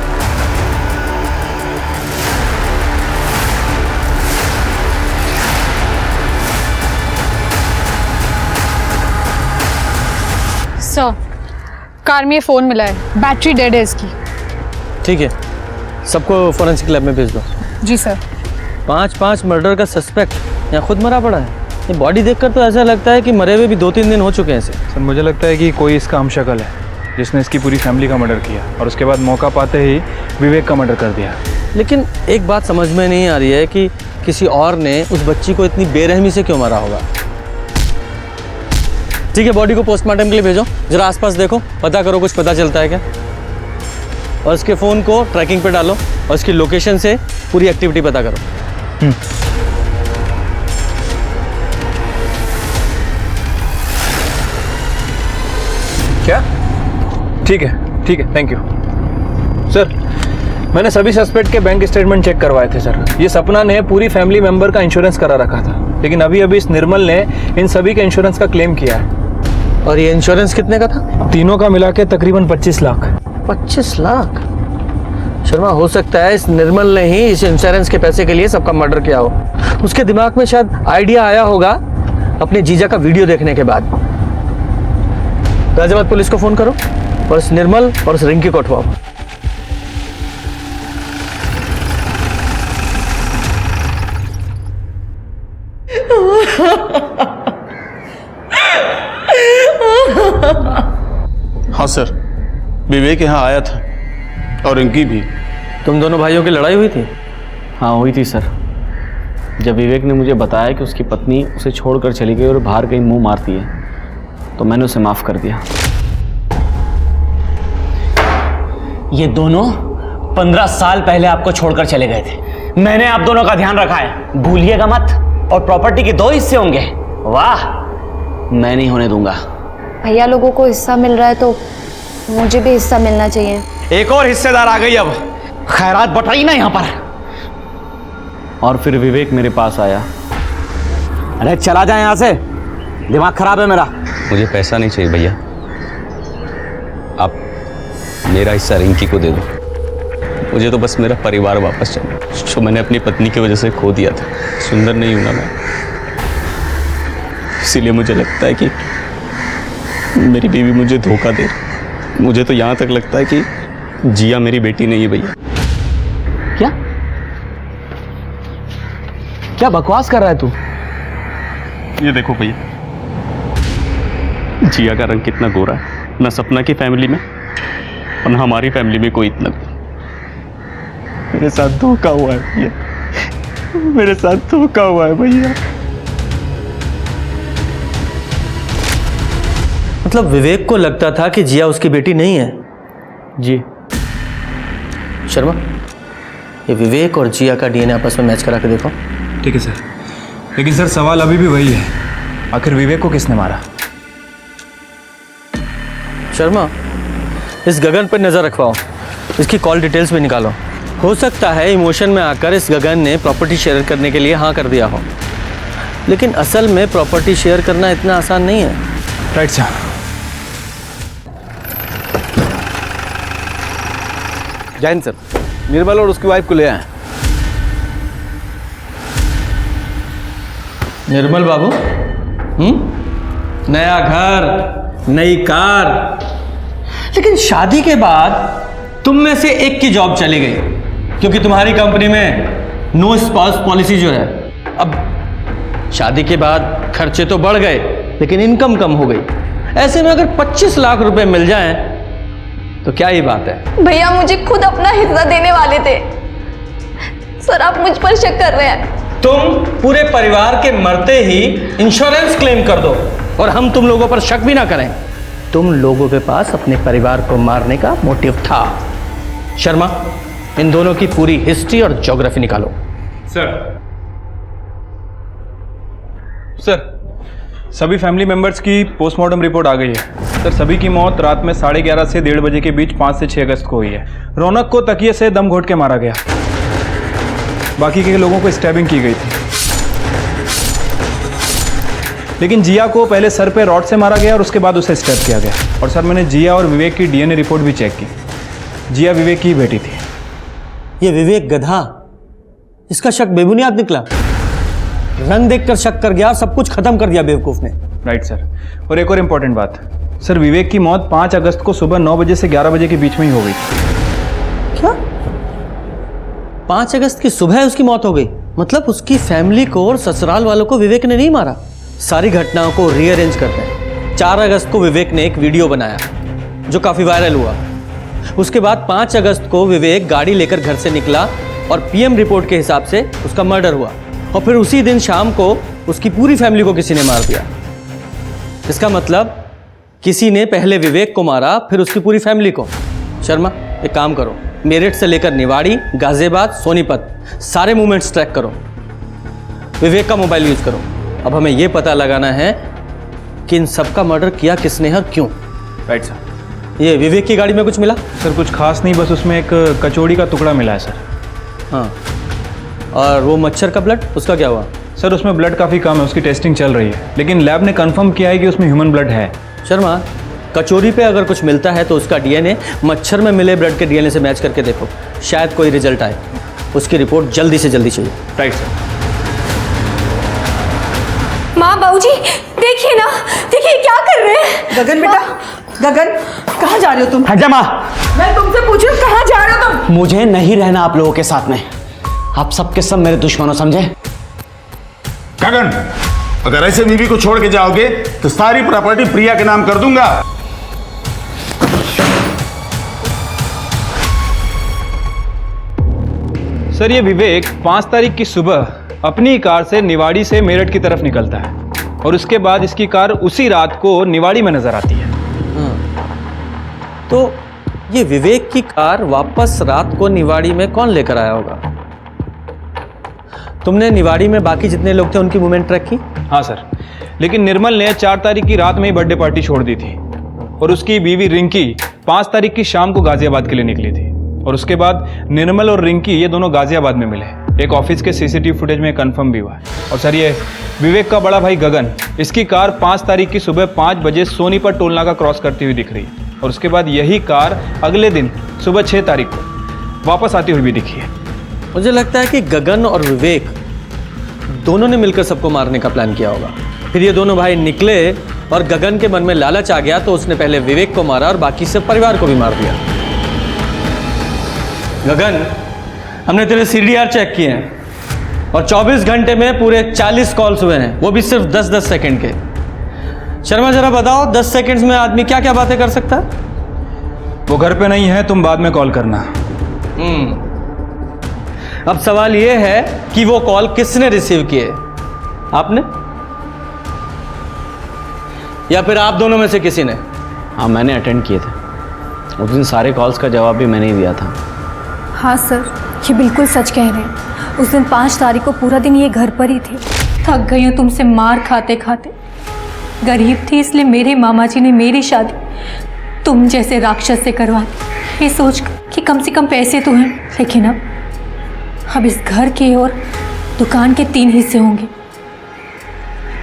सर, कार में ये फ़ोन मिला है, बैटरी डेड है इसकी। ठीक है, सबको फोरेंसिक लैब में भेज दो। जी सर। 5 मर्डर का सस्पेक्ट यहाँ खुद मरा पड़ा है। ये बॉडी देखकर तो ऐसा लगता है कि मरे हुए भी 2-3 दिन हो चुके हैं इसे। सर मुझे लगता है कि कोई इसका हमशक्ल है जिसने इसकी पूरी फैमिली का मर्डर किया और उसके बाद मौका पाते ही विवेक का मर्डर कर दिया। लेकिन एक बात समझ में नहीं आ रही है कि किसी और ने उस बच्ची को इतनी बेरहमी से क्यों मारा होगा। ठीक है, बॉडी को पोस्टमार्टम के लिए भेजो, जरा आसपास देखो, पता करो कुछ पता चलता है क्या, और इसके फ़ोन को ट्रैकिंग पे डालो और इसकी लोकेशन से पूरी एक्टिविटी पता करो। क्या? ठीक है, थैंक यू सर। मैंने सभी सस्पेक्ट के बैंक स्टेटमेंट चेक करवाए थे सर। ये सपना ने पूरी फैमिली मेंबर का इंश्योरेंस करा रखा था, लेकिन अभी इस निर्मल ने इन सभी के इंश्योरेंस का क्लेम किया है। और ये इंश्योरेंस कितने का था? तीनों का मिला के तकरीबन 25 लाख। 25 लाख? शर्मा, हो सकता है इस निर्मल ने ही इस इंश्योरेंस के पैसे के लिए सबका मर्डर किया हो। उसके दिमाग में शायद आइडिया आया होगा अपने जीजा का वीडियो देखने के बाद। गाजियाबाद पुलिस को फोन करो और इस निर्मल और इस रिंकी को उठवाओ। हाँ सर, विवेक यहाँ आया था और इनकी भी। तुम दोनों भाइयों की लड़ाई हुई थी? हाँ हुई थी सर। जब विवेक ने मुझे बताया कि उसकी पत्नी उसे छोड़कर चली गई और बाहर कहीं मुंह मारती है, तो मैंने उसे माफ कर दिया। ये दोनों 15 साल पहले आपको छोड़कर चले गए थे। मैंने आप दोनों का ध्यान रखा है, भूलिएगा मत। और प्रॉपर्टी के 2 हिस्से होंगे। वाह, मैं नहीं होने दूंगा। भैया लोगों को हिस्सा मिल रहा है तो मुझे भी हिस्सा मिलना चाहिए। एक और हिस्सेदार आ गई, अब खैरात बटाई ना यहाँ पर। और फिर विवेक मेरे पास आया। अरे चला जाए यहाँ से, दिमाग खराब है मेरा। मुझे पैसा नहीं चाहिए भैया, आप मेरा हिस्सा रिंकी को दे दो। मुझे तो बस मेरा परिवार वापस चाहिए, जो मैंने अपनी पत्नी की वजह से खो दिया था। सुंदर नहीं हूं ना मैं, इसीलिए मुझे लगता है कि मेरी बीवी मुझे धोखा दे। मुझे तो यहाँ तक लगता है कि जिया मेरी बेटी नहीं है भैया। क्या क्या बकवास कर रहा है तू? ये देखो भैया, जिया का रंग कितना गोरा है, ना सपना की फैमिली में और ना हमारी फैमिली में कोई इतना। मेरे साथ धोखा हुआ है भैया, मेरे साथ धोखा हुआ है भैया। मतलब विवेक को लगता था कि जिया उसकी बेटी नहीं है? जी। शर्मा, ये विवेक और जिया का डीएनए आपस में मैच करा के देखो। ठीक है सर, लेकिन सर सवाल अभी भी वही है, आखिर विवेक को किसने मारा? शर्मा, इस गगन पर नजर रखवाओ, इसकी कॉल डिटेल्स भी निकालो। हो सकता है इमोशन में आकर इस गगन ने प्रॉपर्टी शेयर करने के लिए हाँ कर दिया हो, लेकिन असल में प्रॉपर्टी शेयर करना इतना आसान नहीं है। Right sir. Jain sir, Nirmal और उसकी वाइफ को ले आए। निर्मल बाबू, नया घर, नई कार, लेकिन शादी के बाद तुम में से एक की जॉब चली गई क्योंकि तुम्हारी कंपनी में नो स्पाउस पॉलिसी जो है। अब शादी के बाद खर्चे तो बढ़ गए लेकिन इनकम कम हो गई। ऐसे में अगर 25 लाख रुपए मिल जाएं तो क्या ही बात है। भैया मुझे खुद अपना हिस्सा देने वाले थे, सर आप मुझ पर शक कर रहे हैं। तुम पूरे परिवार के मरते ही इंश्योरेंस क्लेम कर दो और हम तुम लोगों पर शक भी ना करें। तुम लोगों के पास अपने परिवार को मारने का मोटिव था। शर्मा, इन दोनों की पूरी हिस्ट्री और ज्योग्राफी निकालो। सर, सभी फैमिली मेंबर्स की पोस्टमार्टम रिपोर्ट आ गई है। सर, सभी की मौत रात में 11:30 से 1:30 बजे के बीच 5 से 6 अगस्त को हुई है। रौनक को तकिए से दम घोट के मारा गया, बाकी के लोगों को स्टैबिंग की गई थी। लेकिन जिया को पहले सर पे रॉड से मारा गया और उसके बाद उसे स्टैब किया गया। और सर, मैंने जिया और विवेक की डीएनए रिपोर्ट भी चेक की। जिया विवेक की बेटी थी। ये विवेक गधा, इसका शक बेबुनियाद निकला। रंग देखकर शक कर गया, सब कुछ खत्म कर दिया बेवकूफ ने। Right sir. और एक और इम्पोर्टेंट बात सर, विवेक की मौत 5 अगस्त को सुबह 9 बजे से 11 बजे के बीच में ही हो गई थी। क्या? 5 अगस्त की सुबह उसकी मौत हो गई। मतलब उसकी फैमिली को और ससुराल वालों को विवेक ने नहीं मारा। सारी घटनाओं को रीअरेंज करते हैं। 4 अगस्त को विवेक ने एक वीडियो बनाया जो काफ़ी वायरल हुआ। उसके बाद 5 अगस्त को विवेक गाड़ी लेकर घर से निकला और पीएम रिपोर्ट के हिसाब से उसका मर्डर हुआ। और फिर उसी दिन शाम को उसकी पूरी फैमिली को किसी ने मार दिया। इसका मतलब किसी ने पहले विवेक को मारा, फिर उसकी पूरी फैमिली को। शर्मा, एक काम करो, मेरठ से लेकर निवाड़ी, गाजियाबाद, सोनीपत सारे मूवमेंट्स ट्रैक करो। विवेक का मोबाइल यूज करो। अब हमें यह पता लगाना है कि इन सब का मर्डर किया किसने है, क्यों। Right sir. ये विवेक की गाड़ी में कुछ मिला? सर कुछ खास नहीं, बस उसमें एक कचौड़ी का टुकड़ा मिला है सर। हाँ, और वो मच्छर का ब्लड, उसका क्या हुआ? सर उसमें ब्लड काफ़ी कम है, उसकी टेस्टिंग चल रही है, लेकिन लैब ने कंफर्म किया है कि उसमें ह्यूमन ब्लड है। शर्मा, कचौरी पे अगर कुछ मिलता है तो उसका डीएनए मच्छर में मिले ब्लड के डीएनए से मैच करके देखो, शायद कोई रिजल्ट आए। उसकी रिपोर्ट जल्दी से जल्दी चाहिए। Right sir. माँ, बाबूजी, देखिए ना, देखिए क्या कर रहे हैं। गगन बेटा, गगन कहाँ जा रहे हो तुम? हट माँ। मैं तुमसे पूछ रही हूँ कहाँ जा रहे हो तुम? मुझे नहीं रहना आप लोगों के साथ में। आप सबके सब मेरे दुश्मनों, समझे? गगन, अगर ऐसे बीवी को छोड़ के जाओगे तो सारी प्रॉपर्टी प्रिया के नाम कर दूंगा। सर ये विवेक 5 तारीख की सुबह अपनी कार से निवाड़ी से मेरठ की तरफ निकलता है और उसके बाद इसकी कार उसी रात को निवाड़ी में नजर आती है। तो ये विवेक की कार वापस रात को निवाड़ी में कौन लेकर आया होगा? तुमने निवाड़ी में बाकी जितने लोग थे उनकी मूवमेंट ट्रैक की? हाँ सर, लेकिन निर्मल ने 4 तारीख की रात में ही बर्थडे पार्टी छोड़ दी थी और उसकी बीवी रिंकी 5 तारीख की शाम को गाजियाबाद के लिए निकली थी। और उसके बाद निर्मल और रिंकी ये दोनों गाजियाबाद में मिले। एक ऑफिस के सीसीटीवी फुटेज में कंफर्म भी हुआ है। और सर ये विवेक का बड़ा भाई गगन, इसकी कार 5 तारीख की सुबह 5 बजे सोनीपत टोल नाका क्रॉस करती हुई दिख रही है और उसके बाद यही कार अगले दिन सुबह 6 तारीख को वापस आती हुई भी दिखी है। मुझे लगता है कि गगन और विवेक दोनों ने मिलकर सबको मारने का प्लान किया होगा। फिर ये दोनों भाई निकले और गगन के मन में लालच आ गया तो उसने पहले विवेक को मारा और बाकी सब परिवार को भी मार दिया। गगन, हमने तेरे CDR चेक किए हैं और 24 घंटे में पूरे 40 कॉल्स हुए हैं, वो भी सिर्फ 10-10 सेकंड के। शर्मा जरा बताओ, 10 सेकंड्स में आदमी क्या क्या बातें कर सकता है? वो घर पे नहीं है, तुम बाद में कॉल करना। अब सवाल ये है कि वो कॉल किसने रिसीव किए, आपने या फिर आप दोनों में से किसी ने? हाँ, मैंने अटेंड किए थे। उस दिन सारे कॉल्स का जवाब भी मैंने ही दिया था। हाँ सर, ये बिल्कुल सच कह रहे हैं। उस दिन 5 तारीख को पूरा दिन ये घर पर ही थे। थक गई हूँ तुमसे मार खाते खाते। गरीब थी इसलिए मेरे मामा जी ने मेरी शादी तुम जैसे राक्षस से करवा दी, ये सोच कि कम से कम पैसे तो हैं। लेकिन अब इस घर के और दुकान के 3 हिस्से होंगे।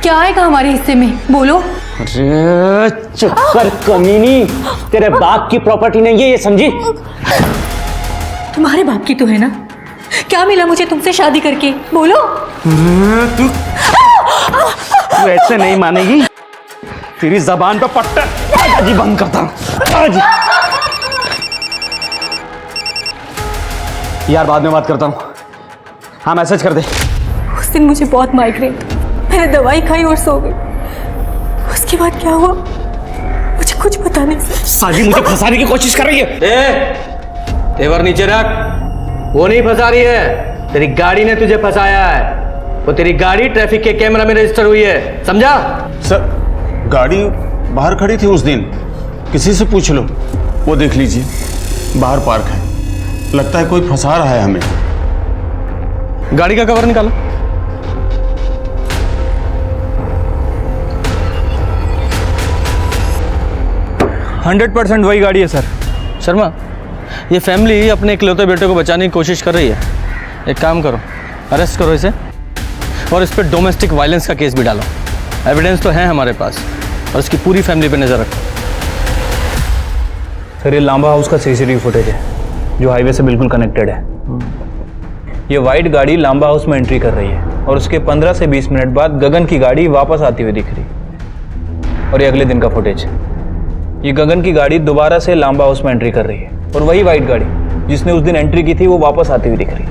क्या आएगा हमारे हिस्से में, बोलो? अरे चुप कर कमीनी, तेरे बाप की प्रॉपर्टी नहीं है ये, समझी? तुम्हारे बाप की तो है ना। क्या मिला मुझे तुमसे शादी करके, बोलो? तू ऐसे नहीं मानेगी। तेरी जबान पे पट्टा जी बंद करता हूं आज। यार बाद में बात करता हूं। हाँ मैसेज कर दे। उस दिन मुझे बहुत माइग्रेन था, मैंने दवाई खाई और सो गई। उसके बाद क्या हुआ मुझे कुछ पता नहीं। साजी मुझे फंसाने की कोशिश कर रही है। तेवर नीचे रख। वो नहीं फंसा रही है, तेरी गाड़ी ने तुझे फंसाया है। वो तेरी गाड़ी ट्रैफिक के कैमरा में रजिस्टर हुई है, समझा? सर गाड़ी बाहर खड़ी थी उस दिन, किसी से पूछ लो, वो देख लीजिए बाहर पार्क है। लगता है कोई फंसा रहा है हमें। गाड़ी का कवर निकालो। %100% वही गाड़ी है सर। शर्मा, ये फैमिली अपने इकलौते बेटे को बचाने की कोशिश कर रही है। एक काम करो, अरेस्ट करो इसे और इस पर डोमेस्टिक वायलेंस का केस भी डालो। एविडेंस तो है हमारे पास और इसकी पूरी फैमिली पे नजर रखो। सर ये लांबा हाउस का सीसीटीवी फुटेज है जो हाईवे से बिल्कुल कनेक्टेड है। ये वाइट गाड़ी लांबा हाउस में एंट्री कर रही है और उसके 15 से 20 मिनट बाद गगन की गाड़ी वापस आती हुई दिख रही। और ये अगले दिन का फुटेज। ये गगन की गाड़ी दोबारा से लांबा हाउस में एंट्री कर रही है और वही वाइट गाड़ी जिसने उस दिन एंट्री की थी वो वापस आती हुई दिख रही है।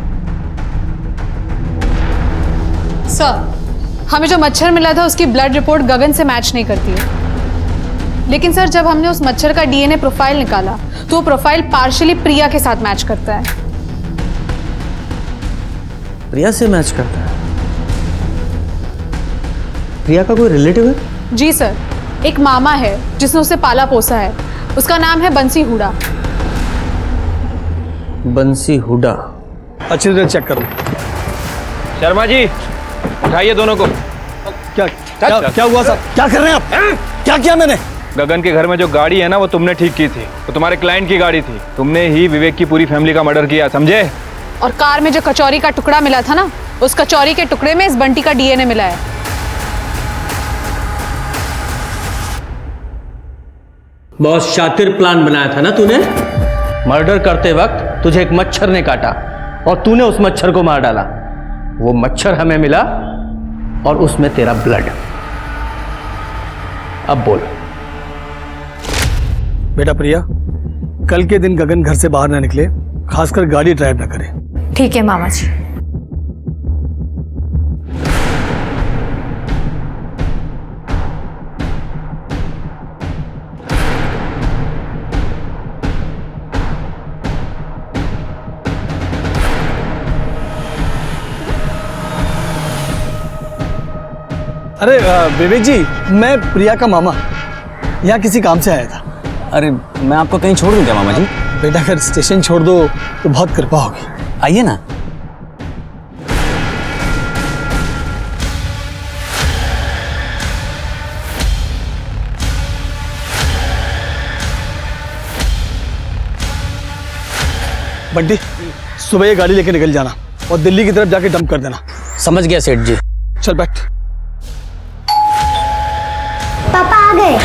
सर, हमें जो मच्छर मिला था उसकी ब्लड रिपोर्ट गगन से मैच नहीं करती है। लेकिन सर, जब हमने उस मच्छर का डीएनए प्रोफाइल निकाला तो वो प्रोफाइल पार्शियली प्रिया के साथ मैच करता है। प्रिया से मैच करता है? प्रिया का कोई रिलेटिव है? जी सर, एक मामा है जिसने उसे पाला पोसा है। उसका नाम है बंसी हुडा। बंसी हुडा? अच्छी तरह चेक करो। शर्मा जी, उठाइए दोनों को। क्या हुआ साहब? क्या कर रहे हैं आप? क्या किया मैंने? गगन के घर में जो गाड़ी है ना, वो तुमने ठीक की थी। वो तुम्हारे क्लाइंट की गाड़ी थी। तुमने ही विवेक की पूरी फैमिली का मर्डर किया, समझे? और कार में जो कचौरी का टुकड़ा मिला था ना, उस कचौरी के टुकड़े में इस बंटी का डीएनए मिला है। बहुत शातिर प्लान बनाया था ना तूने। मर्डर करते वक्त तुझे एक मच्छर ने काटा और तूने उस मच्छर को मार डाला। वो मच्छर हमें मिला और उसमें तेरा ब्लड। अब बोल। बेटा प्रिया, कल के दिन गगन घर से बाहर ना निकले, खासकर गाड़ी ड्राइव ना करे। ठीक है मामा जी। अरे विवेक जी, मैं प्रिया का मामा यहाँ किसी काम से आया था। अरे मैं आपको कहीं छोड़ दूं क्या मामा जी? बेटा अगर स्टेशन छोड़ दो तो बहुत कृपा होगी। आइए ना। बंटी, सुबह ये गाड़ी लेके निकल जाना और दिल्ली की तरफ जाके डंप कर देना। समझ गया सेठ जी। चल बैठ। पापा आ गए।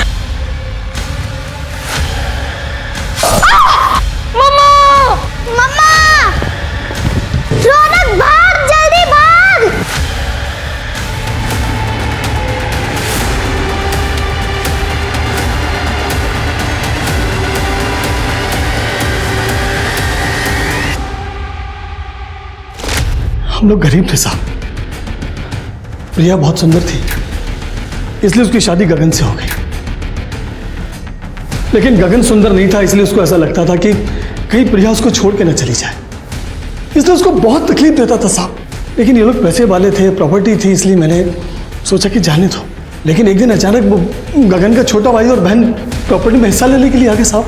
मम्मा! मम्मा! रौनक भाग, जल्दी भाग! हम लोग गरीब थे साहब। प्रिया बहुत सुंदर थी, इसलिए उसकी शादी गगन से हो गई। लेकिन गगन सुंदर नहीं था, इसलिए उसको ऐसा लगता था कि कहीं प्रिया उसको छोड़ के न चली जाए, इसलिए उसको बहुत तकलीफ देता था साहब। लेकिन ये लोग पैसे वाले थे, प्रॉपर्टी थी, इसलिए मैंने सोचा कि जाने दो। लेकिन एक दिन अचानक वो गगन का छोटा भाई और बहन प्रॉपर्टी में हिस्सा लेने के लिए आ गए साहब।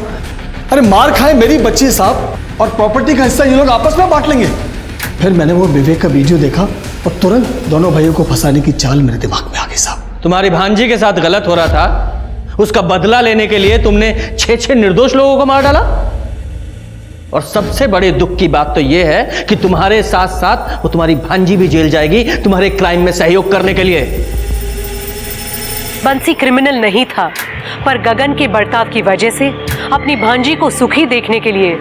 अरे मार खाए मेरी बच्ची साहब, और प्रॉपर्टी का हिस्सा ये लोग आपस में बांट लेंगे। फिर मैंने वो विवेक का वीडियो देखा और तुरंत दोनों भाइयों को फंसाने की चाल मेरे दिमाग में आ गई साहब। तुम्हारी भांजी के साथ गलत हो रहा था, उसका बदला लेने के लिए तुमने 6 निर्दोष लोगों को मार डाला। और सबसे बड़े दुख की बात तो यह है कि तुम्हारे साथ साथ वो तुम्हारी भांजी भी जेल जाएगी तुम्हारे क्राइम में सहयोग करने के लिए। बंसी क्रिमिनल नहीं था, पर गगन के बर्ताव की वजह से अपनी भांजी को सुखी देखने के लिए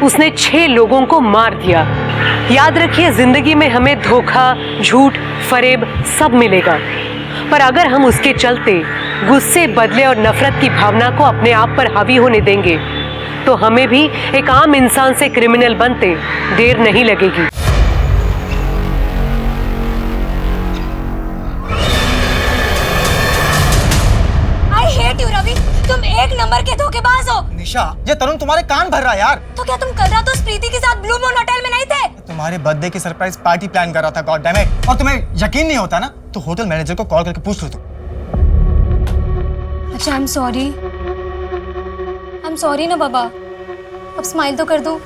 उसने 6 लोगों को मार दिया। याद रखिए, जिंदगी में हमें धोखा, झूठ, फरेब सब मिलेगा, पर अगर हम उसके चलते गुस्से, बदले और नफरत की भावना को अपने आप पर हावी होने देंगे तो हमें भी एक आम इंसान से क्रिमिनल बनते देर नहीं लगेगी। I hate you, Ravi. तुम एक नंबर के धोखेबाज हो। निशा, ये तरुण तुम्हारे कान भर रहा है यार। तो क्या तुम कल रात उस प्रीति के साथ ब्लू मून होटल में नहीं थे? तुम्हारे बर्थडे की सरप्राइज पार्टी प्लान कर रहा था, गॉड डैम इट। और तुम्हें यकीन नहीं होता ना, तो होटल मैनेजर को कॉल करके पूछ लो तुम। अच्छा, आई एम सॉरी ना बाबा। अब स्माइल तो कर दो।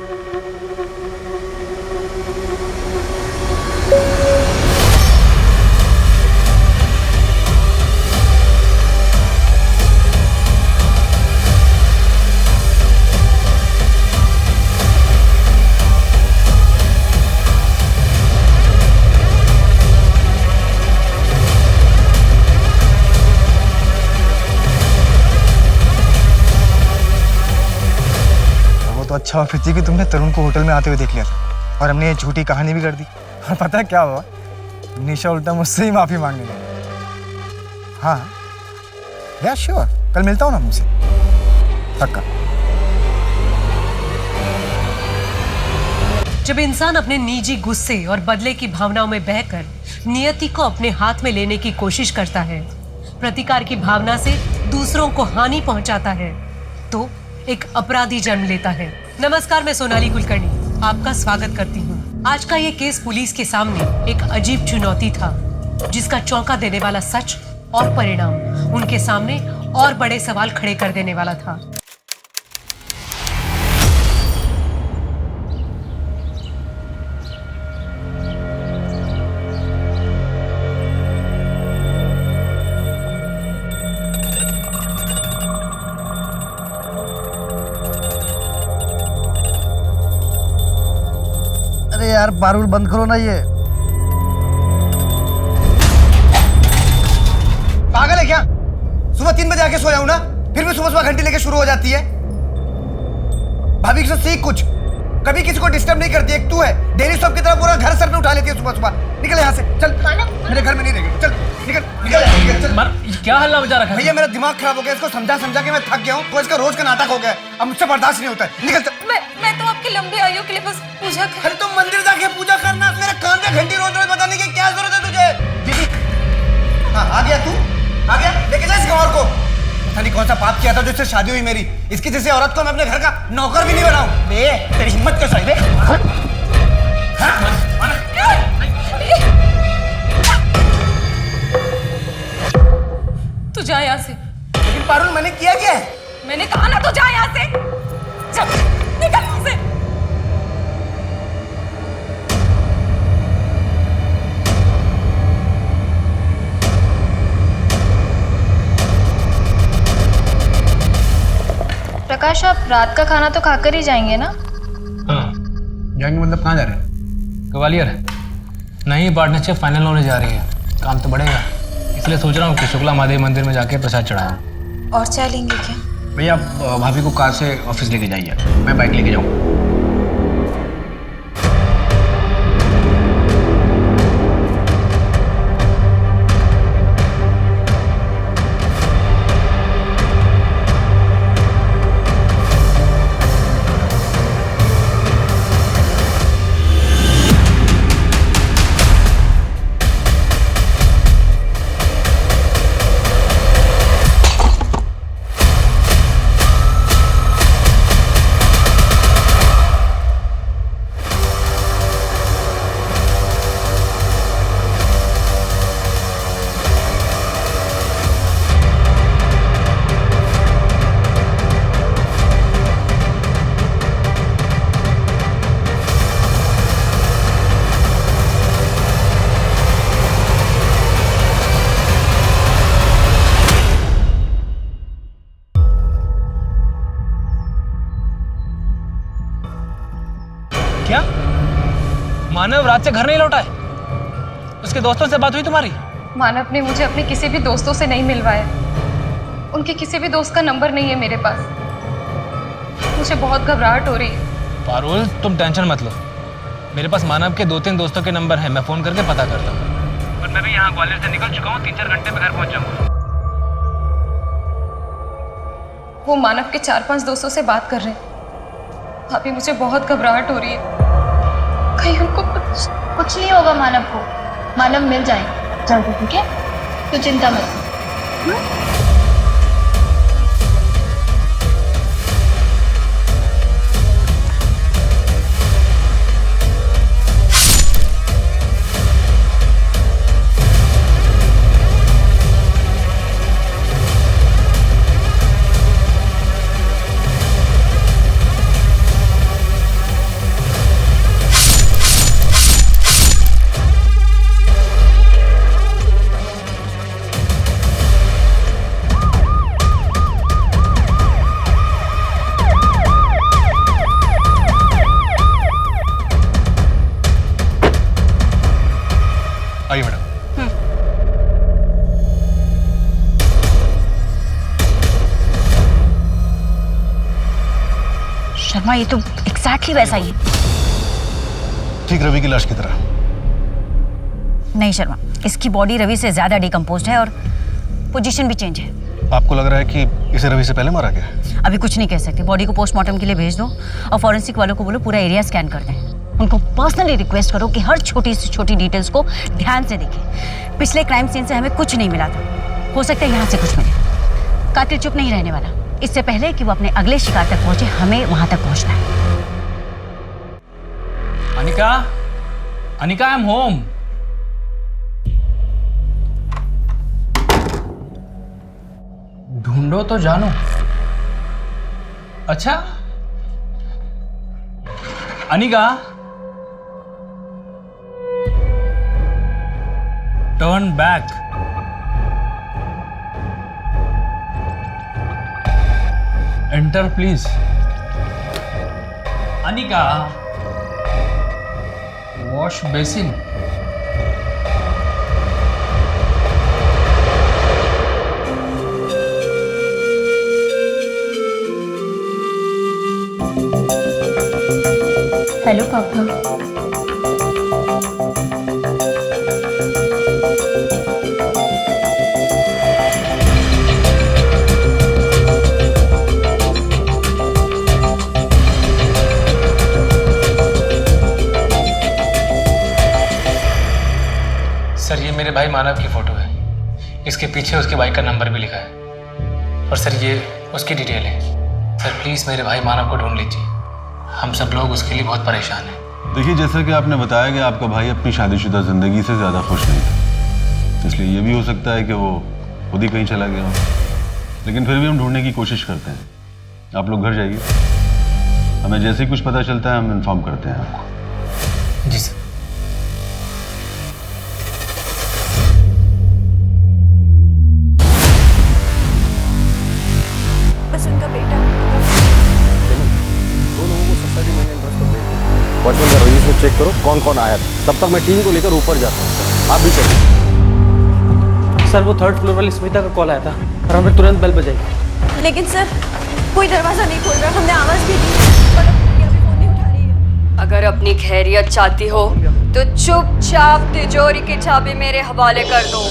तो अच्छा हुआ प्रीति कि तुमने तरुण को होटल में आते हुए देख लिया था और हमने ये झूठी कहानी भी कर दी। और पता है क्या हुआ? निशा उल्टा मुझसे ही माफी मांगने लगी। हाँ या श्योर, कल मिलता हूँ ना मुझसे, पक्का। जब इंसान अपने निजी गुस्से और बदले की भावनाओं में बहकर नियति को अपने हाथ में लेने की कोशिश करता है, प्रतिकार की भावना से दूसरों को हानि पहुंचाता है, तो एक अपराधी जन्म लेता है। नमस्कार, मैं सोनाली कुलकर्णी आपका स्वागत करती हूँ। आज का ये केस पुलिस के सामने एक अजीब चुनौती था, जिसका चौंका देने वाला सच और परिणाम उनके सामने और बड़े सवाल खड़े कर देने वाला था। यार पारुल बंद करो ना, ये पागल है क्या? सुबह 3 बजे आके सो जाऊं ना, फिर भी सुबह सुबह घंटी लेके शुरू हो जाती है। भाभी से सीख कुछ, कभी किसी को डिस्टर्ब नहीं करती। एक तू है डेली शॉप की तरह पूरा घर सर पे उठा लेती है सुबह सुबह। निकल यहाँ से, चल मेरे घर में नहीं रहेगी, चल निकल निकल चल। क्या हल्ला मचा रखा है भैया? मेरा दिमाग खराब हो गया, इसको समझा समझा के मैं थक गया हूँ। तो इसका रोज का नाटक हो गया, अब मुझसे बर्दाश्त नहीं होता है। निकल मैं तो आपकी लंबी आयु के लिए बस पूजा कर। अरे तुम मंदिर जाके पूजा करना, मेरे कान में घंटी रोज रोज बताने की क्या जरूरत है तुझे? दीदी हाँ, आ गया तू, आ गया, लेके जा इस गंवार को। पता नहीं कौन सा पाप किया था जो इससे शादी हुई मेरी। इसकी जैसे औरत को मैं अपने घर का नौकर भी नहीं बनाऊं। बे तेरी हिम्मत कैसे है बे? तू जा यहाँ से। लेकिन पारुल मैंने किया क्या है? मैंने कहा ना, तू जा यहाँ से। चल निकल यहाँ से। प्रकाश, आप रात का खाना तो खाकर ही जाएंगे ना? हाँ जाएंगे, मतलब कहाँ जा रहे हैं? ग्वालियर। नहीं, पार्टनरशिप फाइनल होने जा रही है, काम तो बढ़ेगा, इसलिए सोच रहा हूँ कि शुक्ला महादेव मंदिर में जाके प्रसाद चढ़ाऊँ। और चाय लेंगे क्या? भैया आप भाभी को कार से ऑफिस लेके जाइए, मैं बाइक लेके जाऊँ। क्या मानव रात से घर नहीं लौटा है? उसके दोस्तों से बात हुई तुम्हारी? मानव ने मुझे अपने किसी भी दोस्तों से नहीं मिलवाया। उनके किसी भी दोस्त का नंबर नहीं है मेरे पास। मुझे बहुत घबराहट हो रही है। पारुल तुम टेंशन मत लो, मेरे पास मानव के 2-3 दोस्तों के नंबर हैं, मैं फ़ोन करके पता करता हूँ। पर मैं भी यहाँ ग्वालियर से निकल चुका हूँ, 3-4 घंटे में घर पहुँच जाऊँगा। वो मानव के 4-5 दोस्तों से बात कर रहे हैं। अभी मुझे बहुत घबराहट हो रही है, कहीं उनको कुछ नहीं होगा। मानव को मानव मिल जाएंगे जल्दी, ठीक है? तो चिंता मत। आइए मैडम। शर्मा, ये तो एग्जैक्टली वैसा ही है। ठीक रवि की लाश की तरह। नहीं शर्मा, इसकी बॉडी रवि से ज्यादा डिकम्पोज्ड है और पोजीशन भी चेंज है। आपको लग रहा है कि इसे रवि से पहले मारा गया? अभी कुछ नहीं कह सकते। बॉडी को पोस्टमार्टम के लिए भेज दो और फॉरेंसिक वालों को बोलो पूरा एरिया स्कैन कर दें। उनको पर्सनली रिक्वेस्ट करो कि हर छोटी से छोटी डिटेल्स को ध्यान से देखें। पिछले क्राइम सीन से हमें कुछ नहीं मिला था, हो सकता है यहाँ से कुछ मिले। कातिल चुप नहीं रहने वाला। इससे पहले कि वो अपने अगले शिकार तक पहुंचे, हमें वहां तक पहुंचना है। Anika, Anika, I am home. ढूंढो तो जानो। अच्छा, Anika, turn back. Enter please. Anika, wash basin. Hello पापा। सर, ये मेरे भाई मानव की फोटो है। इसके पीछे उसके बाइक का नंबर भी लिखा है। और सर, ये उसकी डिटेल है। सर प्लीज़ मेरे भाई मानव को ढूंढ लीजिए। हम सब लोग उसके लिए बहुत परेशान हैं। देखिए, जैसा कि आपने बताया कि आपका भाई अपनी शादीशुदा ज़िंदगी से ज़्यादा खुश नहीं था, इसलिए ये भी हो सकता है कि वो खुद ही कहीं चला गया हो। लेकिन फिर भी हम ढूंढने की कोशिश करते हैं। आप लोग घर जाइए, हमें जैसे ही कुछ पता चलता है हम इन्फॉर्म करते हैं आपको। जी सर। बस उनका बेटा। वॉचमैन का रजिस्टर चेक करो कौन कौन आया था। तब तक मैं टीम को लेकर ऊपर जाता हूँ, आप भी चलिए। सर, वो 3rd फ्लोर वाली स्मिता का कॉल आया था और हमें तुरंत बेल बजाई। लेकिन सर, कोई दरवाजा नहीं खोल रहा। हमने आवाज भी दी पर अभी फोन नहीं उठा रही है। अगर अपनी खैरियत चाहती हो तो चुपचाप तिजोरी की चाबी मेरे हवाले कर दो।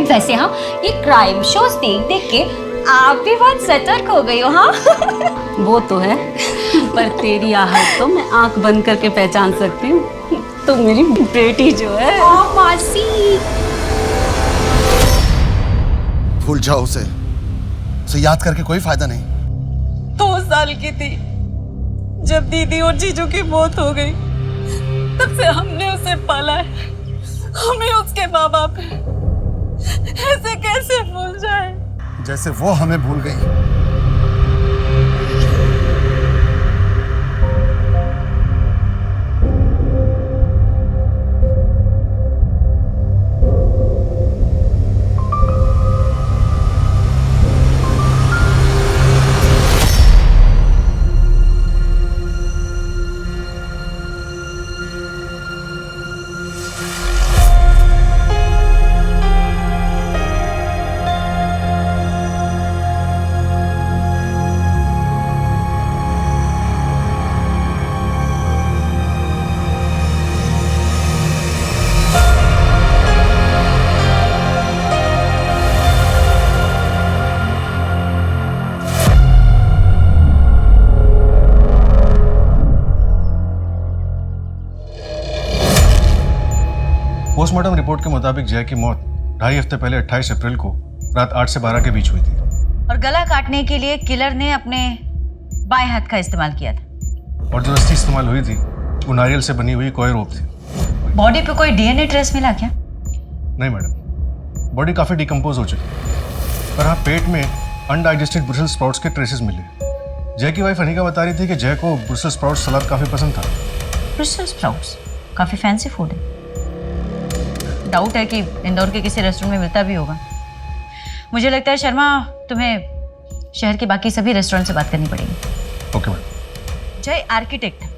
वैसे हाँ, ये क्राइम शोज देख देख के आप भी बहुत सतर्क हो गई हो। हाँ वो तो है, पर तेरी आहट तो मैं आंख बंद करके पहचान सकती हूँ। तो मेरी बेटी जो है। मासी, भूल जाओ उसे याद करके कोई फायदा नहीं। 2 साल की थी जब दीदी और जीजू की मौत हो गई। तब से हमने उसे पाला है। हमें उसके माँ बाप है, ऐसे कैसे भूल जाए? जैसे वो हमें भूल गई। पोस्टमार्टम रिपोर्ट के मुताबिक जय की मौत 2.5 हफ्ते पहले 28 अप्रैल को रात 8 से 12 के बीच हुई थी। और गला काटने के लिए किलर ने अपने बाएं हाथ का इस्तेमाल किया था। और जो रस्सी इस्तेमाल हुई थी वो नारियल से बनी हुई कोई रोप थी। बॉडी पे कोई डीएनए ट्रेस मिला क्या? नहीं मैडम, बॉडी काफ़ी डिकम्पोज हो चुकी, पर हाँ पेट में अनडाइजेस्टेड ब्रुसेल्स स्प्राउट्स के ट्रेसेस मिले। जय की वाइफ अनिका बता रही थी कि जय को ब्रुसेल्स स्प्राउट्स सलाद काफ़ी पसंद था। ब्रुसेल्स स्प्राउट्स काफ़ी फैंसी फूड है। डाउट है कि इंदौर के किसी रेस्टोरेंट में मिलता भी होगा। मुझे लगता है शर्मा, तुम्हें शहर के बाकी सभी रेस्टोरेंट से बात करनी पड़ेगी। Okay madam. जय आर्किटेक्ट है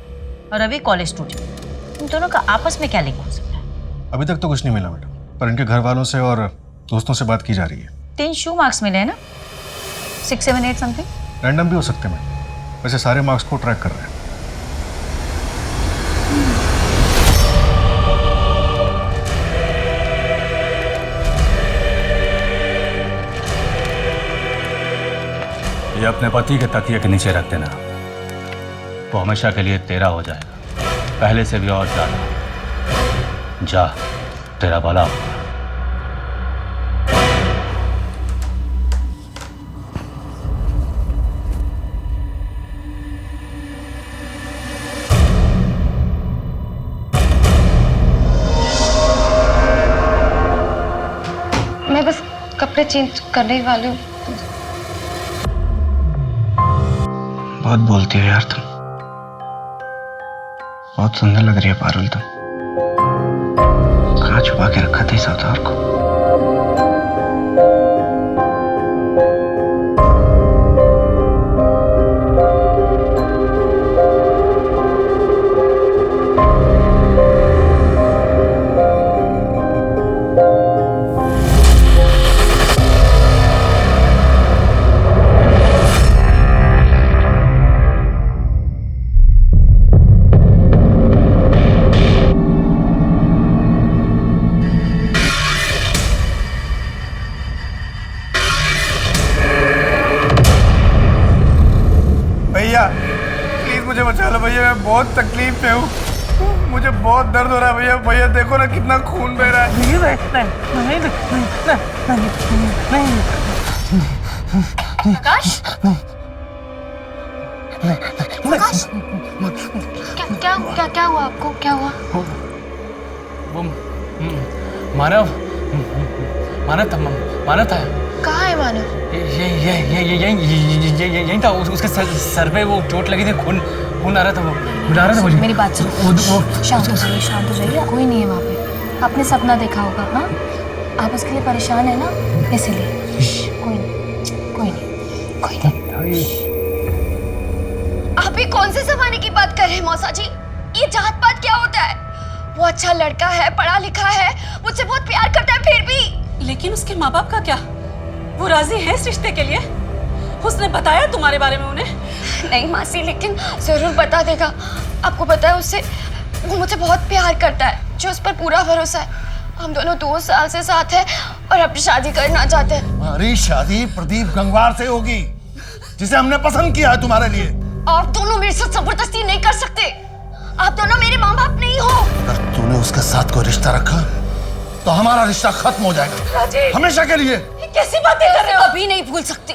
और अभी कॉलेज स्टूडेंट। इन दोनों का आपस में क्या लिंक हो सकता है? अभी तक तो कुछ नहीं मिला मैडम, पर इनके घर वालों से और दोस्तों से बात की जा रही है। 3 शू मार्क्स मिले हैं ना? 6, 7, 8 समथिंग। रैंडम भी हो सकते हैं मैडम, वैसे सारे मार्क्स को ट्रैक कर रहे हैं। ये अपने पति के तकिए के नीचे रख देना। वो हमेशा के लिए तेरा हो जाएगा, पहले से भी और ज्यादा। जा, तेरा भला हो। मैं बस कपड़े चेंज करने ही वाली हूँ। बहुत बोलती हो यार तुम, बहुत सुंदर लग रही है पारुल तुम। कहाँ छुपा के रखा था इस अवतार को? भैया प्लीज मुझे बचा लो भैया, मैं बहुत तकलीफ में हूँ, मुझे बहुत दर्द हो रहा है भैया। भैया देखो ना कितना खून बह रहा है। प्रकाश, प्रकाश, क्या हुआ आपको? क्या हुआ? वो मानव था। कहाँ है मानव? यही था। उसके सर पे वो चोट लगी थी, खून आ रहा था। वो बुला रहा था मुझे। मेरी बात सुनो, शांत हो जाइए। कोई नहीं है वहाँ पे। आपने सपना देखा होगा ना, आप उसके लिए परेशान है ना, इसीलिए। कोई नहीं। आप ही कौन से जमाने की बात कर रहे हैं मौसा जी? ये जात पात क्या होता है? वो अच्छा लड़का है, पढ़ा लिखा है, मुझसे बहुत प्यार करता है, फिर भी। लेकिन उसके माँ बाप का क्या? वो राजी है इस रिश्ते के लिए? उसने बताया तुम्हारे बारे में उन्हें? नहीं मासी, लेकिन जरूर बता देगा। आपको पता है उससे, वो मुझे बहुत प्यार करता है, जो उस पर पूरा भरोसा है। हम दोनों 2 साल से साथ हैं और अब शादी करना चाहते हैं। हमारी शादी प्रदीप गंगवार से होगी, जिसे हमने पसंद किया है तुम्हारे लिए। आप दोनों मेरे साथ जबरदस्ती नहीं कर सकते। आप दोनों मेरे माँ बाप नहीं हो। अगर तूने उसके साथ कोई रिश्ता रखा तो हमारा रिश्ता खत्म हो जाएगा, राजीव, हमेशा के लिए। कैसी बातें कर रहे हो? कभी नहीं भूल सकती।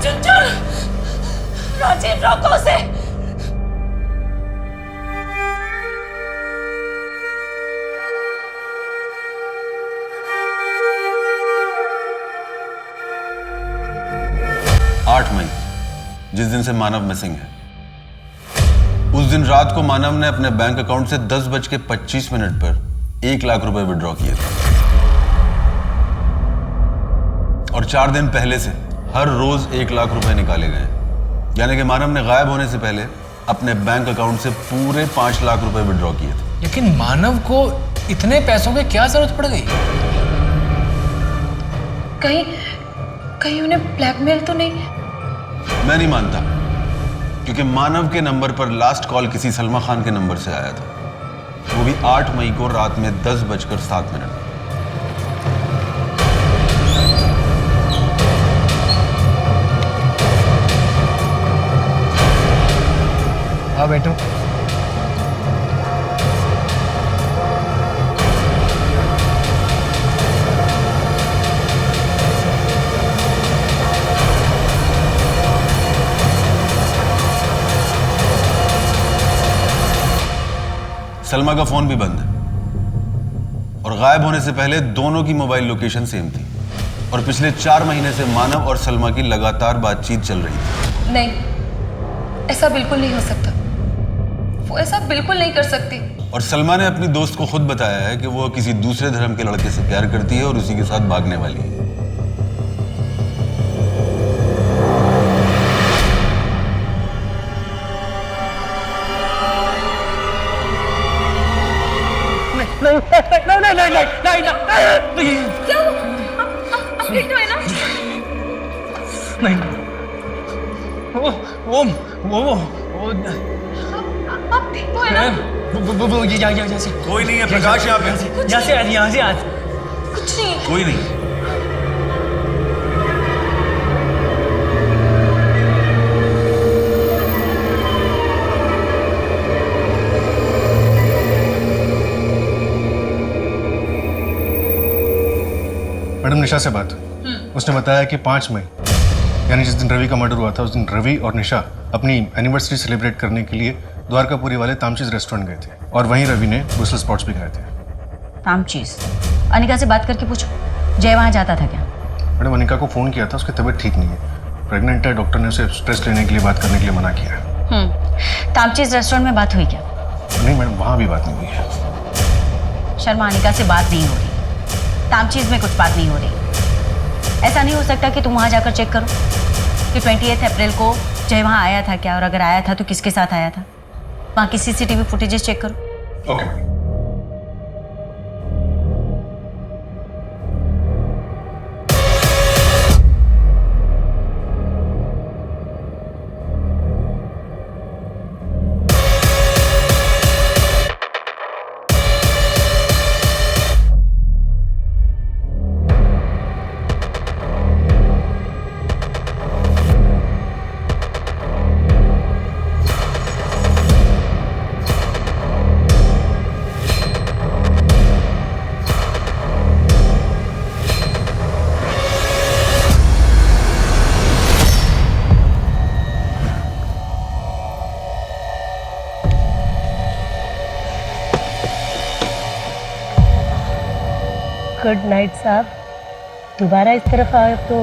चुन, राजीव रोको उसे। मई, जिस दिन से मानव मिसिंग है, उस दिन रात को मानव ने अपने बैंक अकाउंट से 10:25 पर 1 लाख रुपए विड्रॉ किए थे। और 4 दिन पहले से हर रोज 1 लाख रुपए निकाले गए। यानी कि मानव ने गायब होने से पहले अपने बैंक अकाउंट से पूरे 5 लाख रुपए विड्रॉ किए थे। लेकिन मानव को इतने पैसों की क्या जरूरत पड़ गई? कहीं उन्हें ब्लैकमेल तो नहीं? मैं नहीं मानता, क्योंकि मानव के नंबर पर लास्ट कॉल किसी सलमा खान के नंबर से आया था, वो भी 8 मई को रात में 10:07। हाँ बैठो। सलमा का फोन भी बंद है और गायब होने से पहले दोनों की मोबाइल लोकेशन सेम थी। और पिछले 4 महीने से मानव और सलमा की लगातार बातचीत चल रही थी। नहीं, ऐसा बिल्कुल नहीं हो सकता। वो ऐसा बिल्कुल नहीं कर सकती। और सलमा ने अपनी दोस्त को खुद बताया है कि वो किसी दूसरे धर्म के लड़के से प्यार करती है और उसी के साथ भागने वाली है। नहीं। क्या? आप ठीक तो है ना? नहीं। आप ठीक तो है ना? यहाँ से कोई नहीं है प्रकाश, यहाँ पे यहाँ से आज कुछ नहीं। कोई नहीं। मैडम निशा से बात हुई। उसने बताया कि 5 मई यानी जिस दिन रवि का मर्डर हुआ था, उस दिन रवि और निशा अपनी एनिवर्सरी सेलिब्रेट करने के लिए द्वारकापुरी वाले तामचीज रेस्टोरेंट गए थे और वहीं रवि ने ब्रुसेल्स स्प्राउट्स भी खाए थे। तामचीज? अनिका से बात करके पूछो, जय वहाँ जाता था क्या? मैडम अनिका को फ़ोन किया था, उसकी तबीयत ठीक नहीं है, प्रेग्नेंट है। डॉक्टर ने उसे स्ट्रेस लेने के लिए बात करने के लिए मना किया है। तामचीज रेस्टोरेंट में बात हुई क्या? नहीं मैडम, वहाँ भी बात नहीं हुई है। शर्मा, अनिका से बात नहीं हो रही, तामचीज में कुछ बात नहीं हो रही। ऐसा नहीं हो सकता कि तुम वहाँ जाकर चेक करो कि 28 अप्रैल को जय वहाँ आया था क्या, और अगर आया था तो किसके साथ आया था? वहाँ की CCTV फुटेजेस चेक करो। Okay madam. गुड नाइट साहब। दोबारा इस तरफ आए तो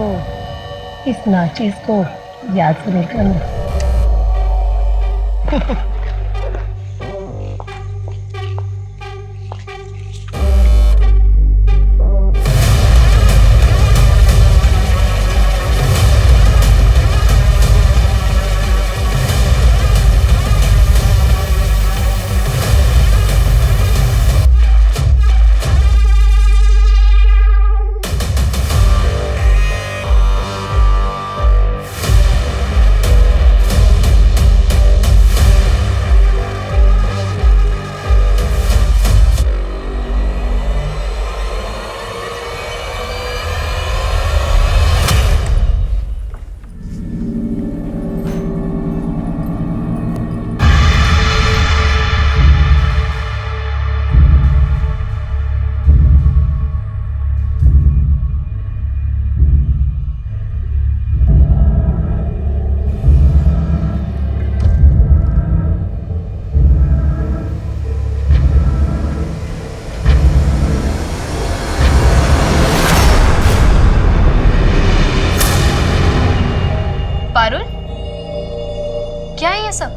इस नाचीज को याद से नहीं करना। क्या है ये सब?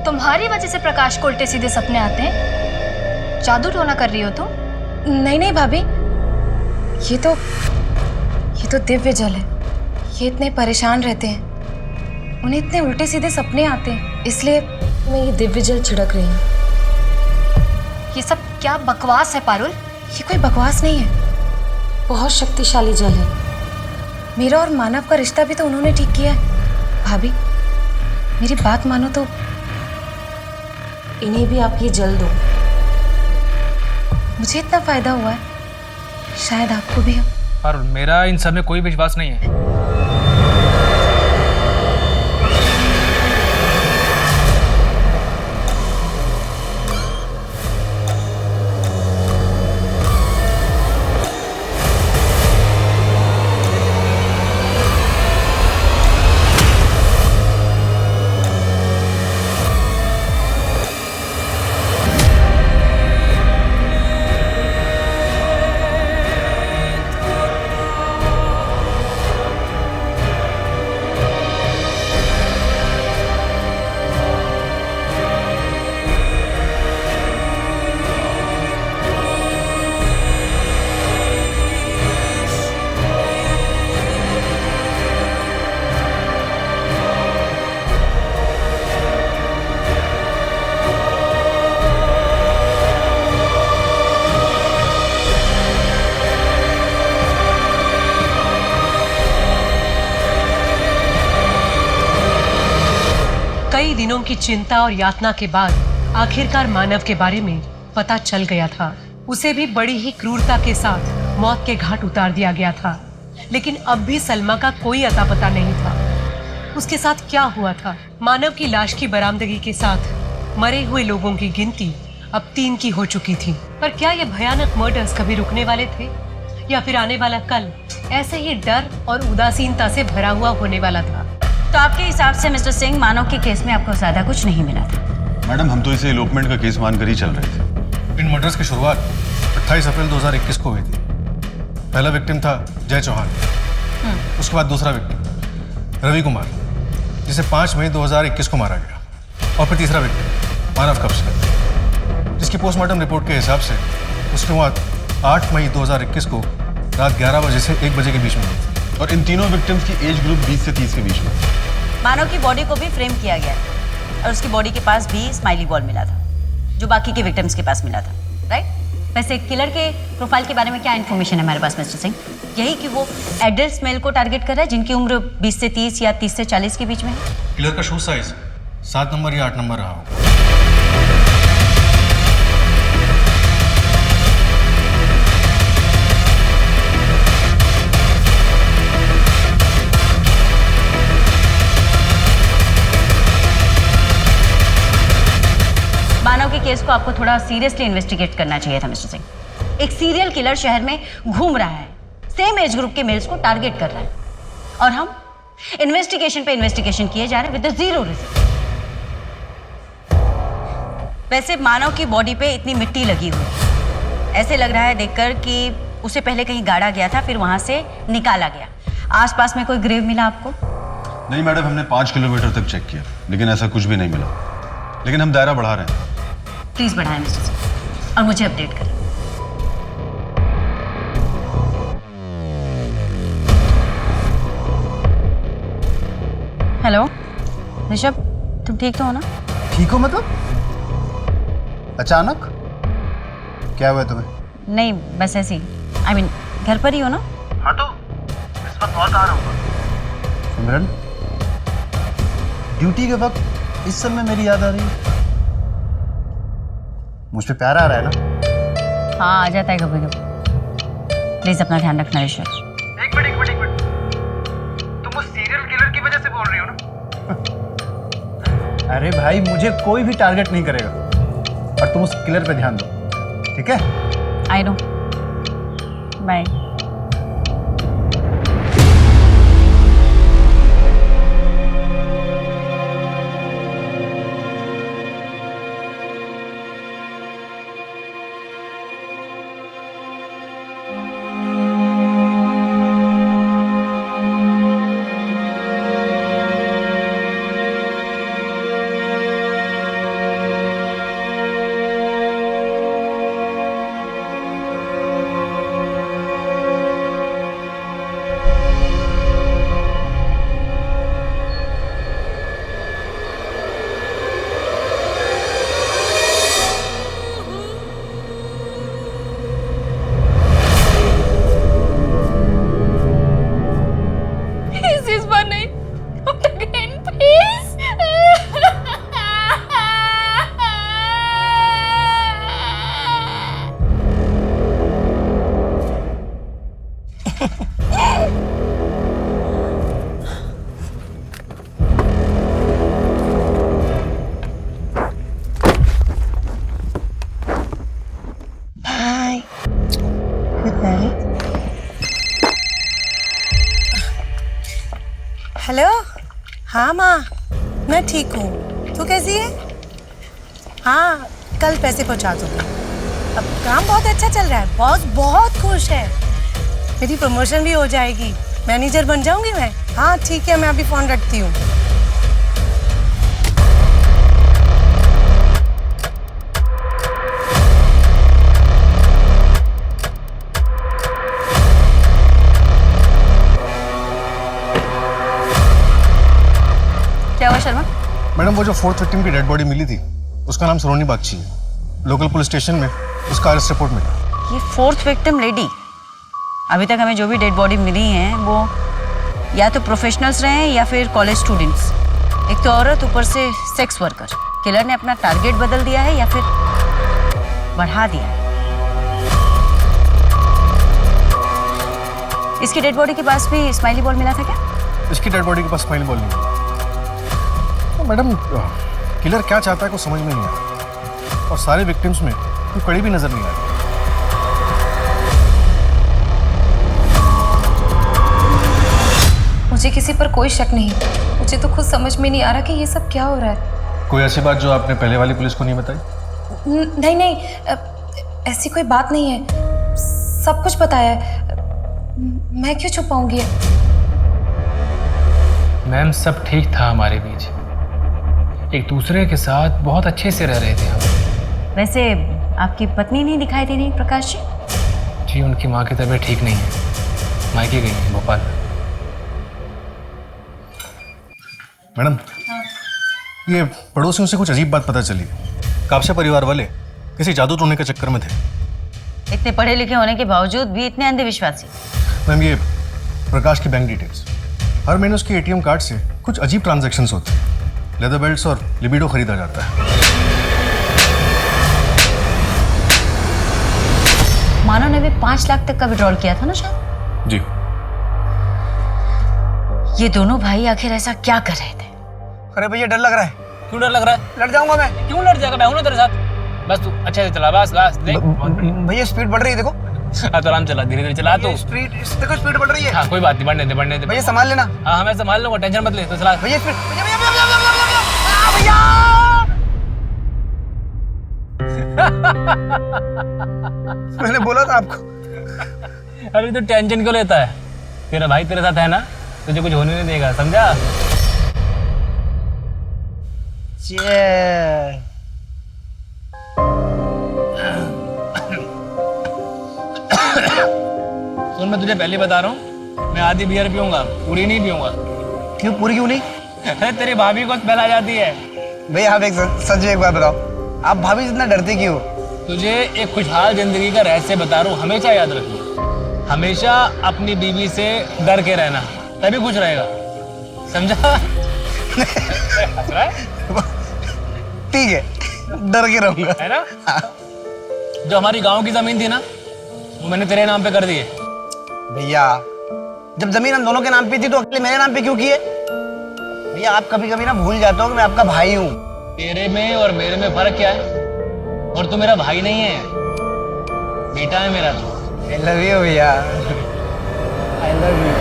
तुम्हारी वजह से प्रकाश को उल्टे सीधे सपने आते हैं। जादू टोना कर रही हो तुम? नहीं नहीं भाभी, ये तो दिव्य जल है। ये इतने परेशान रहते हैं, उन्हें इतने उल्टे सीधे सपने आते हैं, इसलिए मैं ये दिव्य जल छिड़क रही हूँ। ये सब क्या बकवास है पारुल? ये कोई बकवास नहीं है, बहुत शक्तिशाली जल है। मेरा और मानव का रिश्ता भी तो उन्होंने ठीक किया है। भाभी मेरी बात मानो तो इन्हें भी आप ये जल दो। मुझे इतना फायदा हुआ है, शायद आपको भी हो। पारुल, मेरा इन सब में कोई विश्वास नहीं है। कई दिनों की चिंता और यातना के बाद आखिरकार मानव के बारे में पता चल गया था। उसे भी बड़ी ही क्रूरता के साथ मौत के घाट उतार दिया गया था, लेकिन अब भी सलमा का कोई अता पता नहीं था। उसके साथ क्या हुआ था? मानव की लाश की बरामदगी के साथ मरे हुए लोगों की गिनती अब 3 की हो चुकी थी। पर क्या ये भयानक मर्डर्स कभी रुकने वाले थे? या फिर आने वाला कल ऐसे ही डर और उदासीनता से भरा हुआ होने वाला था। तो आपके हिसाब से मिस्टर सिंह, मानव के केस में आपको ज्यादा कुछ नहीं मिला था? मैडम, हम तो इसे इलोपमेंट का केस मानकर ही चल रहे थे। इन मर्डर्स की शुरुआत 28 अप्रैल 2021 को हुई थी। पहला विक्टिम था जय चौहान, उसके बाद दूसरा विक्टिम रवि कुमार, जिसे 5 मई 2021 को मारा गया, और फिर तीसरा विक्टिम मानव कप्सकर, जिसकी पोस्टमार्टम रिपोर्ट के हिसाब से उसकी मौत 8 मई 2021 को रात 11 बजे से 1 बजे के बीच में हुई थी। और इन तीनों विक्टिम्स की एज ग्रुप 20 से 30 के बीच में। मानव की बॉडी को भी फ्रेम किया गया और उसकी बॉडी के पास भी स्माइली बॉल मिला था, जो बाकी के विक्टिम्स के पास मिला था, राइट? वैसे किलर के प्रोफाइल के बारे में क्या इन्फॉर्मेशन है हमारे पास मिस्टर सिंह? यही कि वो एडल्ट मेल को टारगेट कर रहा है जिनकी उम्र 20 से 30 या 30 से 40 के बीच में है। किलर का शू साइज 7 नंबर या 8 नंबर रहा होगा। मानव के केस को आपको थोड़ा सीरियसली इन्वेस्टिगेट करना चाहिए था मिस्टर सिंह। एक सीरियल किलर शहर में घूम रहा है, सेम एज ग्रुप के मेल्स को टारगेट कर रहा है, और हम इन्वेस्टिगेशन पे इन्वेस्टिगेशन किए जा रहे हैं विद जीरो रिजल्ट। वैसे मानव की बॉडी पे इतनी मिट्टी लगी हुई है, ऐसे लग रहा है देखकर कि उसे पहले कहीं गाड़ा गया था, फिर वहां से निकाला गया। आसपास में कोई ग्रेव मिला आपको? नहीं मैडम, हमने 5 किलोमीटर तक चेक किया, लेकिन ऐसा कुछ भी नहीं मिला। लेकिन हम दायरा बढ़ा रहे हैं। प्लीज बढ़ाएं मिस्टर सिंह और मुझे अपडेट करें। हेलो ऋषभ, तुम ठीक तो हो ना? ठीक हो मतलब? अचानक क्या हुआ तुम्हें? नहीं, बस ऐसे ही। I mean, घर पर ही हो ना? हाँ तो इस वक्त और कहाँ रहूँगा? सिमरन, ड्यूटी के वक्त इस समय मेरी याद आ रही है। मुझ पे प्यार आ रहा है ना? हाँ, आ जाता है कभी कभी। प्लीज अपना ध्यान रखना ऋषभ। एक मिनट। तुम उस सीरियल किलर की वजह से बोल रही हो ना? अरे भाई, मुझे कोई भी टारगेट नहीं करेगा, और तुम उस किलर पे ध्यान दो, ठीक है? I know. बाय। हेलो। हाँ माँ, मैं ठीक हूँ। तू कैसी है? हाँ, कल पैसे पहुँचा दूँगी। अब काम बहुत अच्छा चल रहा है, बॉस बहुत खुश है। मेरी प्रमोशन भी हो जाएगी, मैनेजर बन जाऊँगी मैं। हाँ ठीक है, मैं अभी फ़ोन रखती हूँ। क्या हुआ शर्मा? मैडम, वो जो 4th विक्टिम की डेड बॉडी मिली थी, उसका नाम सलोनी बागची है। लोकल पुलिस स्टेशन में उसका अरेस्ट रिपोर्ट मिला। ये 4th विक्टिम लेडी? अभी तक हमें जो भी डेड बॉडी मिली हैं वो या तो प्रोफेशनल्स रहे हैं या फिर कॉलेज स्टूडेंट्स। एक तो औरत, ऊपर से सेक्स वर्कर। किलर ने अपना टारगेट बदल दिया है या फिर बढ़ा दिया है। इसकी डेड बॉडी के पास भी स्माइली बॉल मिला था क्या? इसकी डेड बॉडी के पास स्माइली बॉल नहीं मिला। तो मैडम, किलर क्या चाहता है कुछ समझ में नहीं आया, और सारे विक्टिम्स में कोई कड़ी भी नजर नहीं आ रही। मुझे किसी पर कोई शक नहीं। मुझे तो खुद समझ में नहीं आ रहा कि ये सब क्या हो रहा है। कोई ऐसी बात जो आपने पहले वाली पुलिस को नहीं बताई? नहीं नहीं, ऐसी कोई बात नहीं है, सब कुछ बताया है। मैं क्यों छुपाऊंगी? मैम सब ठीक था हमारे बीच, एक दूसरे के साथ बहुत अच्छे से रह रहे थे हम। वैसे आपकी पत्नी नहीं दिखाई दे रही प्रकाश जी? जी उनकी माँ की तबीयत ठीक नहीं है, मायके गई है भोपाल। मैडम ये पड़ोसियों से कुछ अजीब बात पता चली। कापसे परिवार वाले किसी जादू टोने के चक्कर में थे। इतने पढ़े लिखे होने के बावजूद भी इतने अंधविश्वासी। मैम ये प्रकाश की बैंक डिटेल्स, हर महीने उसके एटीएम कार्ड से कुछ अजीब ट्रांजैक्शंस होते हैं। लेदर बेल्ट्स और लिबिडो खरीदा जाता है। मानो ने भी 5 लाख तक का विड्रॉल किया था ना शायद? जी। ये दोनों भाई आखिर ऐसा क्या कर रहे थे? अरे भैया डर लग रहा है। क्यों डर लग रहा है? लड़ जाऊंगा मैं। क्यों लड़ जाएगा? मैं हूं ना तेरे साथ। बस तू अच्छे से चला, बस देख। भैया स्पीड बढ़ रही है, देखो। तो आराम चला, धीरे धीरे चला। तो स्पीड देखो, स्पीड बढ़ रही है। हाँ कोई बात नहीं, बढ़ने दे। भैया संभाल लेना। हाँ मैं संभाल लूंगा, टेंशन मत ले। तो चला भैया स्पीड। मैंने बोला था आपको। अरे तो टेंशन क्यों लेता है? तेरा भाई तेरे साथ है ना, तुझे कुछ होने नहीं देगा, समझा? सुन मैं तुझे पहले बता रहा हूँ, मैं आधी बियर पीऊंगा, पूरी नहीं पीऊंगा। क्यों पूरी क्यों नहीं? अरे तेरी भाभी को स्मेल आ जाती है। भैया आप सच एक बात बताओ, आप भाभी जितना डरते क्यों? तुझे एक खुशहाल जिंदगी का रहस्य बता रहा हूँ, हमेशा याद रखना। हमेशा अपनी बीवी से डर के रहना, तभी खुश रहेगा, समझा? ठीक है, डर के रहूंगा, है ना? जो हमारी गांव की जमीन थी ना, वो मैंने तेरे नाम पे कर दी है। भैया जब जमीन हम दोनों के नाम पे थी तो अकेले मेरे नाम पे क्यों की है? भैया आप कभी कभी ना भूल जाते हो कि मैं आपका भाई हूँ। तेरे में और मेरे में फर्क क्या है? और तू मेरा भाई नहीं है, बेटा है मेरा। तू I love you भैया, I love you।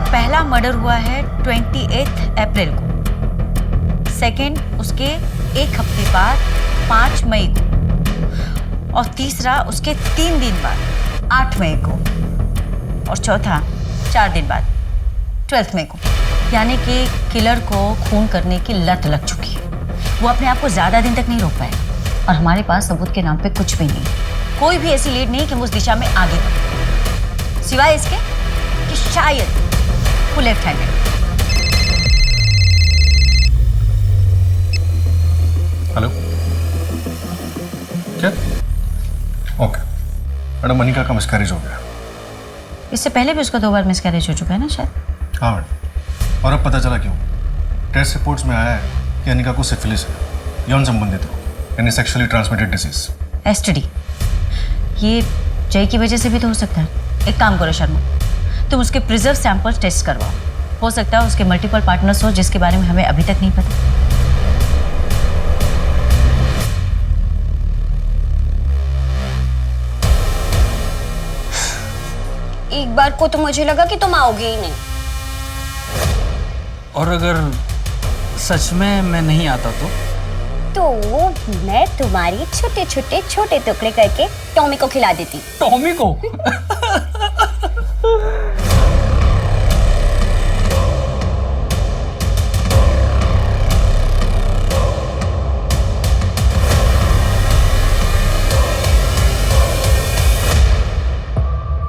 पहला मर्डर हुआ है 28 अप्रैल को, सेकंड उसके एक हफ्ते बाद 5 मई को, और तीसरा उसके 3 दिन बाद 8 मई को, और चौथा 4 दिन बाद 12 मई को। यानी कि किलर को खून करने की लत लग चुकी है। वो अपने आप को ज्यादा दिन तक नहीं रोक पाएगा, और हमारे पास सबूत के नाम पे कुछ भी नहीं, कोई भी ऐसी लीड नहीं कि वो उस दिशा में आगे बढ़े, सिवाय इसके कि शायद वो लेफ्ट हैंडेड। हेलो, क्या? ओके मैडम, अनिका का मिसकैरेज हो गया। इससे पहले भी उसका 2 बार मिसकैरेज हो चुका है ना शायद? हाँ मैडम, और अब पता चला क्यों। टेस्ट रिपोर्ट्स में आया है कि अनिका को सिफिलिस है, यौन संबंधित रोग, यानी सेक्सुअली ट्रांसमिटेड डिजीज। एसटीडी। ये जय की वजह से भी तो हो सकता है। एक काम करो शर्मा, तुम उसके प्रिजर्व सैंपल्स टेस्ट करवाओ, हो सकता है उसके मल्टीपल पार्टनर्स हो जिसके बारे में हमें अभी तक नहीं पता। एक बार को तो मुझे लगा कि तुम आओगे ही नहीं। और अगर सच में मैं नहीं आता तो मैं तुम्हारी छोटे टुकड़े करके टॉमी को खिला देती। टॉमी को?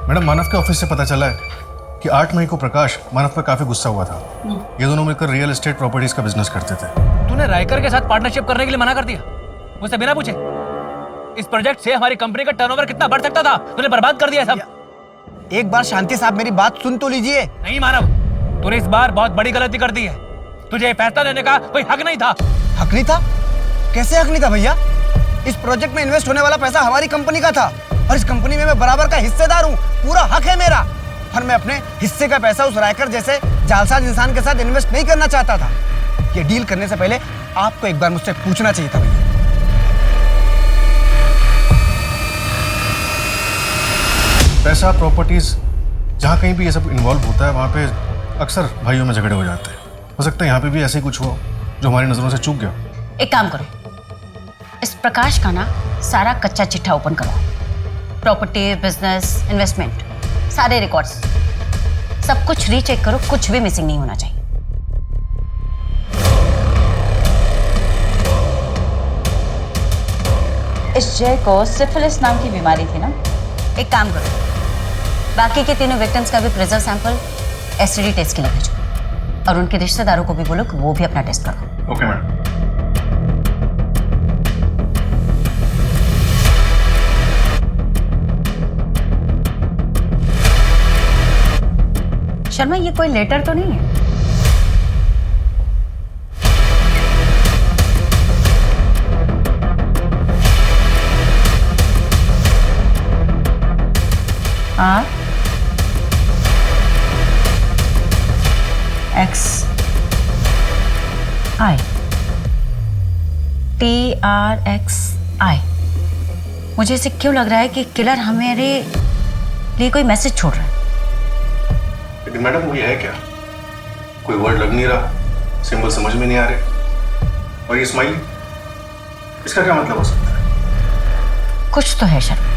मैडम मानव के ऑफिस से पता चला है कि 8 मई को प्रकाश मानव पर काफी गुस्सा हुआ था। ये दोनों मिलकर रियल एस्टेट प्रॉपर्टीज का बिजनेस करते थे। तूने रायकर के साथ पार्टनरशिप करने के लिए मना कर दिया, मुझसे बिना पूछे। इस प्रोजेक्ट से हमारी कंपनी का टर्नओवर कितना बढ़ सकता था, तूने बर्बाद कर दिया सब। एक बार शांति साहब मेरी बात सुन तो लीजिए। नहीं मानव, तूने इस बार बहुत बड़ी गलती कर दी है। तुझे फैसला लेने का कोई हक नहीं था। हक नहीं था? कैसे हक नहीं था भैया? इस प्रोजेक्ट में इन्वेस्ट होने वाला पैसा हमारी कंपनी का था, और इस कंपनी में मैं बराबर का हिस्सेदार हूँ, पूरा हक है मेरा। और मैं अपने हिस्से का पैसा उस रायकर जैसे जालसाज इंसान के साथ इन्वेस्ट नहीं करना चाहता था। ये डील करने से पहले आपको एक बार मुझसे पूछना चाहिए था भैया। पैसा, प्रॉपर्टीज, जहाँ कहीं भी ये सब इन्वॉल्व होता है वहाँ पे अक्सर भाइयों में झगड़े हो जाते हैं। हो सकता है यहाँ पे भी ऐसे ही कुछ हुआ जो हमारी नजरों से चूक गया। एक काम करो, इस प्रकाश का ना सारा कच्चा चिट्ठा ओपन करो। प्रॉपर्टी, बिजनेस, इन्वेस्टमेंट, सारे रिकॉर्ड्स, सब कुछ रीचेक करो, कुछ भी मिसिंग नहीं होना चाहिए। इस जय को सिफिलिस नाम की बीमारी थी ना? एक काम करो, बाकी के तीनों विक्टिम्स का भी प्रेजर सैंपल एसटीडी टेस्ट के लिए भेजो और उनके रिश्तेदारों को भी बोलो कि वो भी अपना टेस्ट करो। Okay madam. शर्मा, ये कोई लेटर तो नहीं है? R X I TRXI। मुझे ऐसे क्यों लग रहा है कि किलर हमारे लिए कोई मैसेज छोड़ रहा है। लेकिन मैडम वो ये है क्या? कोई वर्ड लग नहीं रहा, सिंबल समझ में नहीं आ रहे, और ये स्माइल, इसका क्या मतलब हो सकता है? कुछ तो है शर्मा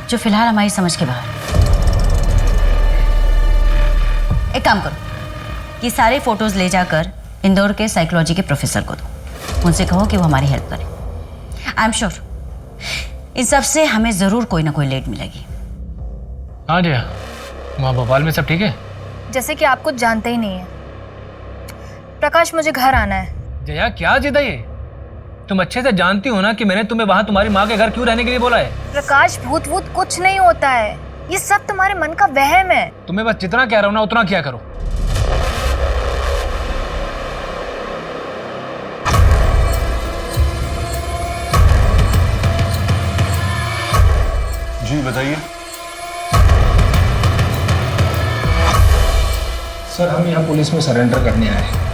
जो फिलहाल हमारी समझ के बाहर। एक काम करो, ये सारे फोटोज ले जाकर इंदौर के साइकोलॉजी के प्रोफेसर को दो, उनसे कहो कि वो हमारी हेल्प करें। आई एम श्योर इन सब से हमें जरूर कोई ना कोई लीड मिलेगी। हाँ जया, वहाँ भोपाल में सब ठीक है? जैसे कि आप कुछ जानते ही नहीं है। प्रकाश, मुझे घर आना है। जया क्या जिद है ये? तुम अच्छे से जानती हो ना कि मैंने तुम्हें वहाँ तुम्हारी माँ के घर क्यों रहने के लिए बोला है। प्रकाश, भूत वूत कुछ नहीं होता है, ये सब तुम्हारे मन का वहम है। तुम्हें बस जितना कह रहा हूँ ना उतना किया करो। जी बताइए। सर, हम यहाँ पुलिस में सरेंडर करने आए हैं।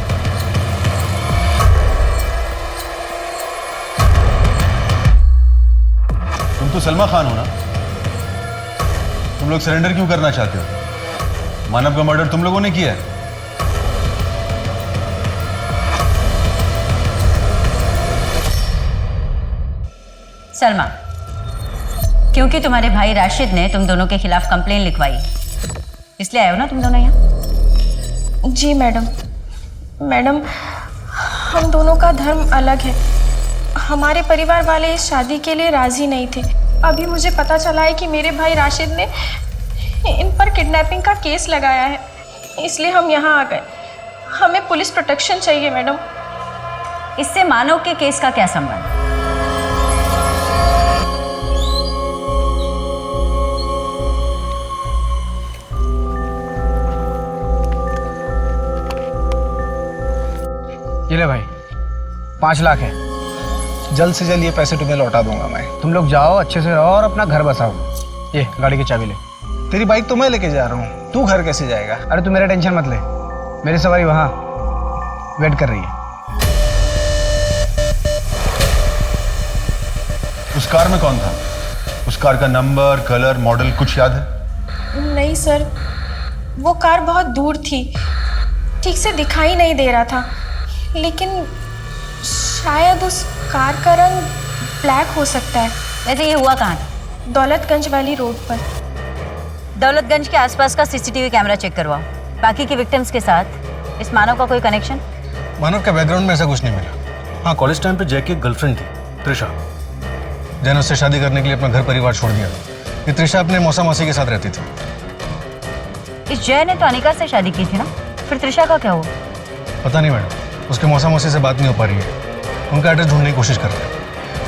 तुम तो सलमा खान हो ना? तुम लोग सरेंडर क्यों करना चाहते हो? मानव का मर्डर तुम लोगों ने किया है। सलमा, क्योंकि तुम्हारे भाई राशिद ने तुम दोनों के खिलाफ कंप्लेन लिखवाई, इसलिए आए हो ना तुम दोनों यहाँ? जी मैडम। मैडम, हम दोनों का धर्म अलग है। हमारे परिवार वाले इस शादी के लिए राजी नहीं थे। अभी मुझे पता चला है कि मेरे भाई राशिद ने इन पर किडनैपिंग का केस लगाया है, इसलिए हम यहाँ आ गए। हमें पुलिस प्रोटेक्शन चाहिए मैडम। इससे मानव के केस का क्या संबंध? ये ले भाई, 5 लाख है। जल्द से जल्द ये पैसे तुम्हें लौटा दूंगा मैं। तुम लोग जाओ, अच्छे से रहो और अपना घर बसाओ। ये गाड़ी की चाबी ले। तेरी बाइक तो मैं लेके जा रहा हूँ, तू घर कैसे जाएगा? अरे तू मेरा टेंशन मत ले, मेरी सवारी वहाँ वेट कर रही है। उस कार में कौन था? उस कार का नंबर, कलर, मॉडल कुछ याद है? नहीं सर, वो कार बहुत दूर थी, ठीक से दिखाई नहीं दे रहा था, लेकिन शायद उस कार का रंग ब्लैक हो सकता है। वैसे ये हुआ कहाँ था? दौलतगंज वाली रोड पर। दौलतगंज के आसपास का सीसीटीवी कैमरा चेक करवाओ। बाकी के विक्टिम्स के साथ इस मानव का कोई कनेक्शन? मानव का बैकग्राउंड में ऐसा कुछ नहीं मिला। हाँ, कॉलेज टाइम पे जय की एक गर्लफ्रेंड थी, त्रिशा। जय ने उससे शादी करने के लिए अपना घर परिवार छोड़ दिया। ये त्रिशा अपने मौसा मासी के साथ रहती थी। इस जय ने तो अनिका से शादी की थी ना, फिर त्रिशा का क्या हुआ? पता नहीं मैडम, उसके मौसा मासी से बात नहीं हो पा रही है। उनका एड्रेस ढूंढने की कोशिश कर रहे हैं,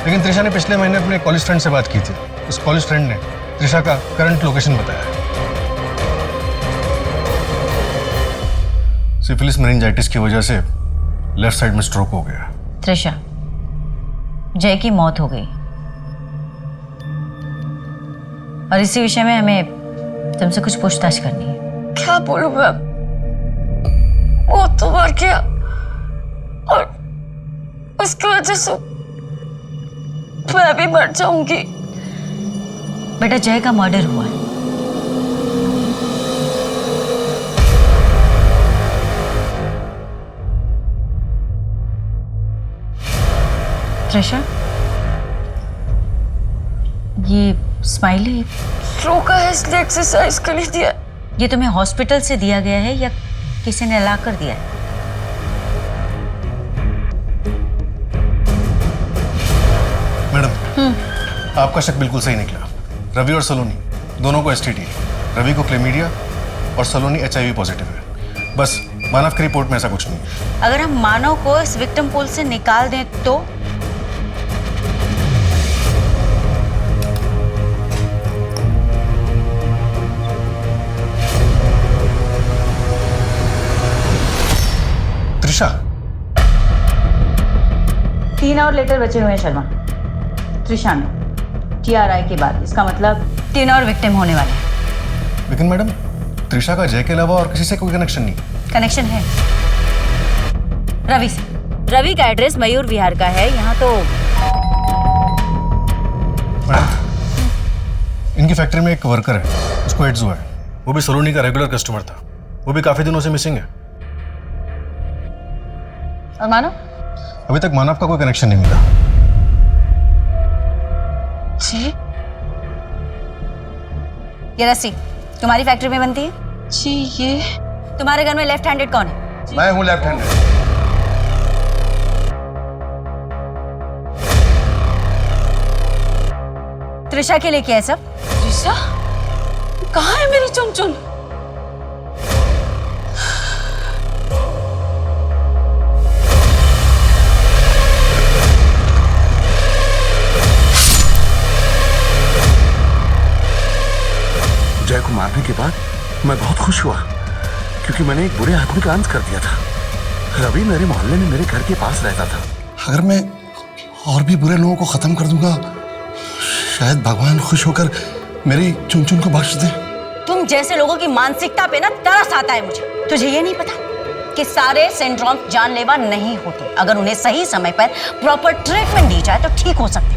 लेकिन त्रिशा ने पिछले महीने अपने कॉलेज फ्रेंड से बात की थी। उस कॉलेज फ्रेंड ने त्रिशा का करंट लोकेशन बताया है। सिफिलिस मेनिंजाइटिस की वजह से लेफ्ट साइड में स्ट्रोक हो गया। त्रिशा, जय की मौत हो गई और इसी विषय में हमें तुमसे कुछ पूछताछ करनी है। क्या बोलूं मैं? वो तो मर गया और उसकी वजह से मैं भी मर जाऊंगी। बेटा जय का मर्डर हुआ है। त्रिशा, ये स्माइली रोका है इसलिए एक्सरसाइज के लिए दिया। ये तुम्हें हॉस्पिटल से दिया गया है या किसी ने ला कर दिया है? मैडम, आपका शक बिल्कुल सही निकला। रवि और सलोनी दोनों को एसटीडी है। रवि को क्लेमीडिया और सलोनी HIV पॉजिटिव है। बस मानव की रिपोर्ट में ऐसा कुछ नहीं है। अगर हम मानव को इस विक्टिम पूल से निकाल दें तो? त्रिशा, 3 और लेटर बचे हुए हैं शर्मा। त्रिशा में TRI के बाद, इसका मतलब 3 और विक्टिम होने वाले हैं। लेकिन मैडम, त्रिशा का जय के अलावा और किसी से कोई कनेक्शन नहीं। कनेक्शन है रवि से। रवि का एड्रेस मयूर विहार का है। यहाँ तो मैडम, इनकी फैक्ट्री में एक वर्कर है, उसको एड्स हुआ है। वो भी सलोनी का रेगुलर कस्टमर था। वो भी काफी दिनों से मिसिंग है। और मानव? अभी तक मानव का कोई कनेक्शन नहीं मिला। जी? ये रस्सी तुम्हारी फैक्ट्री में बनती है? जी। ये तुम्हारे घर में लेफ्ट हैंडेड कौन है? मैं हूँ लेफ्ट हैंडेड। त्रिशा के लिए क्या है सब? त्रिशा? कहाँ है मेरी चुनचुन? जय को मारने के बाद मैं बहुत खुश हुआ, क्योंकि मैंने एक बुरे आदमी का अंत कर दिया था। रवि मेरे मोहल्ले में मेरे घर के पास रहता था। अगर मैं और भी बुरे लोगों को खत्म कर दूंगा, शायद भगवान खुश होकर मेरी चुनचुन को बख्श दे। तुम जैसे लोगों की मानसिकता पे ना तरस आता है मुझे। तुझे ये नहीं पता कि सारे सिंड्रोम जानलेवा नहीं होते। अगर उन्हें सही समय पर प्रॉपर ट्रीटमेंट दी जाए तो ठीक हो सकते।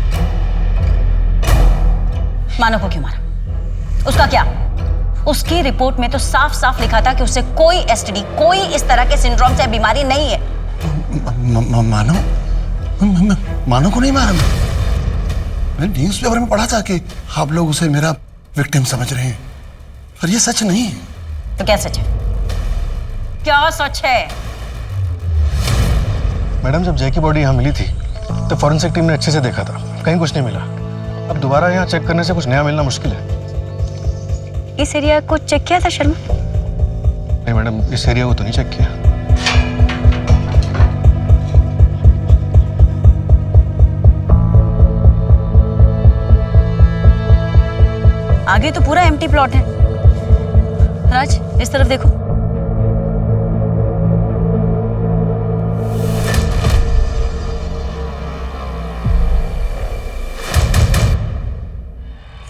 मानव को क्यों मारा? उसका क्या? उसकी रिपोर्ट में तो साफ साफ लिखा था कि उसे कोई एसटीडी, कोई इस तरह के सिंड्रोम से बीमारी नहीं है। मानव को नहीं मारा। मैंने न्यूज़पेपर में पढ़ा था कि आप लोग उसे मेरा विक्टिम समझ रहे हैं, पर ये सच नहीं है। तो क्या सच है? क्या सच है? मैडम, जब जय की बॉडी यहाँ मिली थी तो फॉरेंसिक टीम ने अच्छे से देखा था, कहीं कुछ नहीं मिला। अब दोबारा यहाँ चेक करने से कुछ नया मिलना मुश्किल है। इस एरिया को चेक किया था शर्मा? नहीं मैडम, इस एरिया को तो नहीं चेक किया। आगे तो पूरा एम्प्टी प्लॉट है। राज, इस तरफ देखो।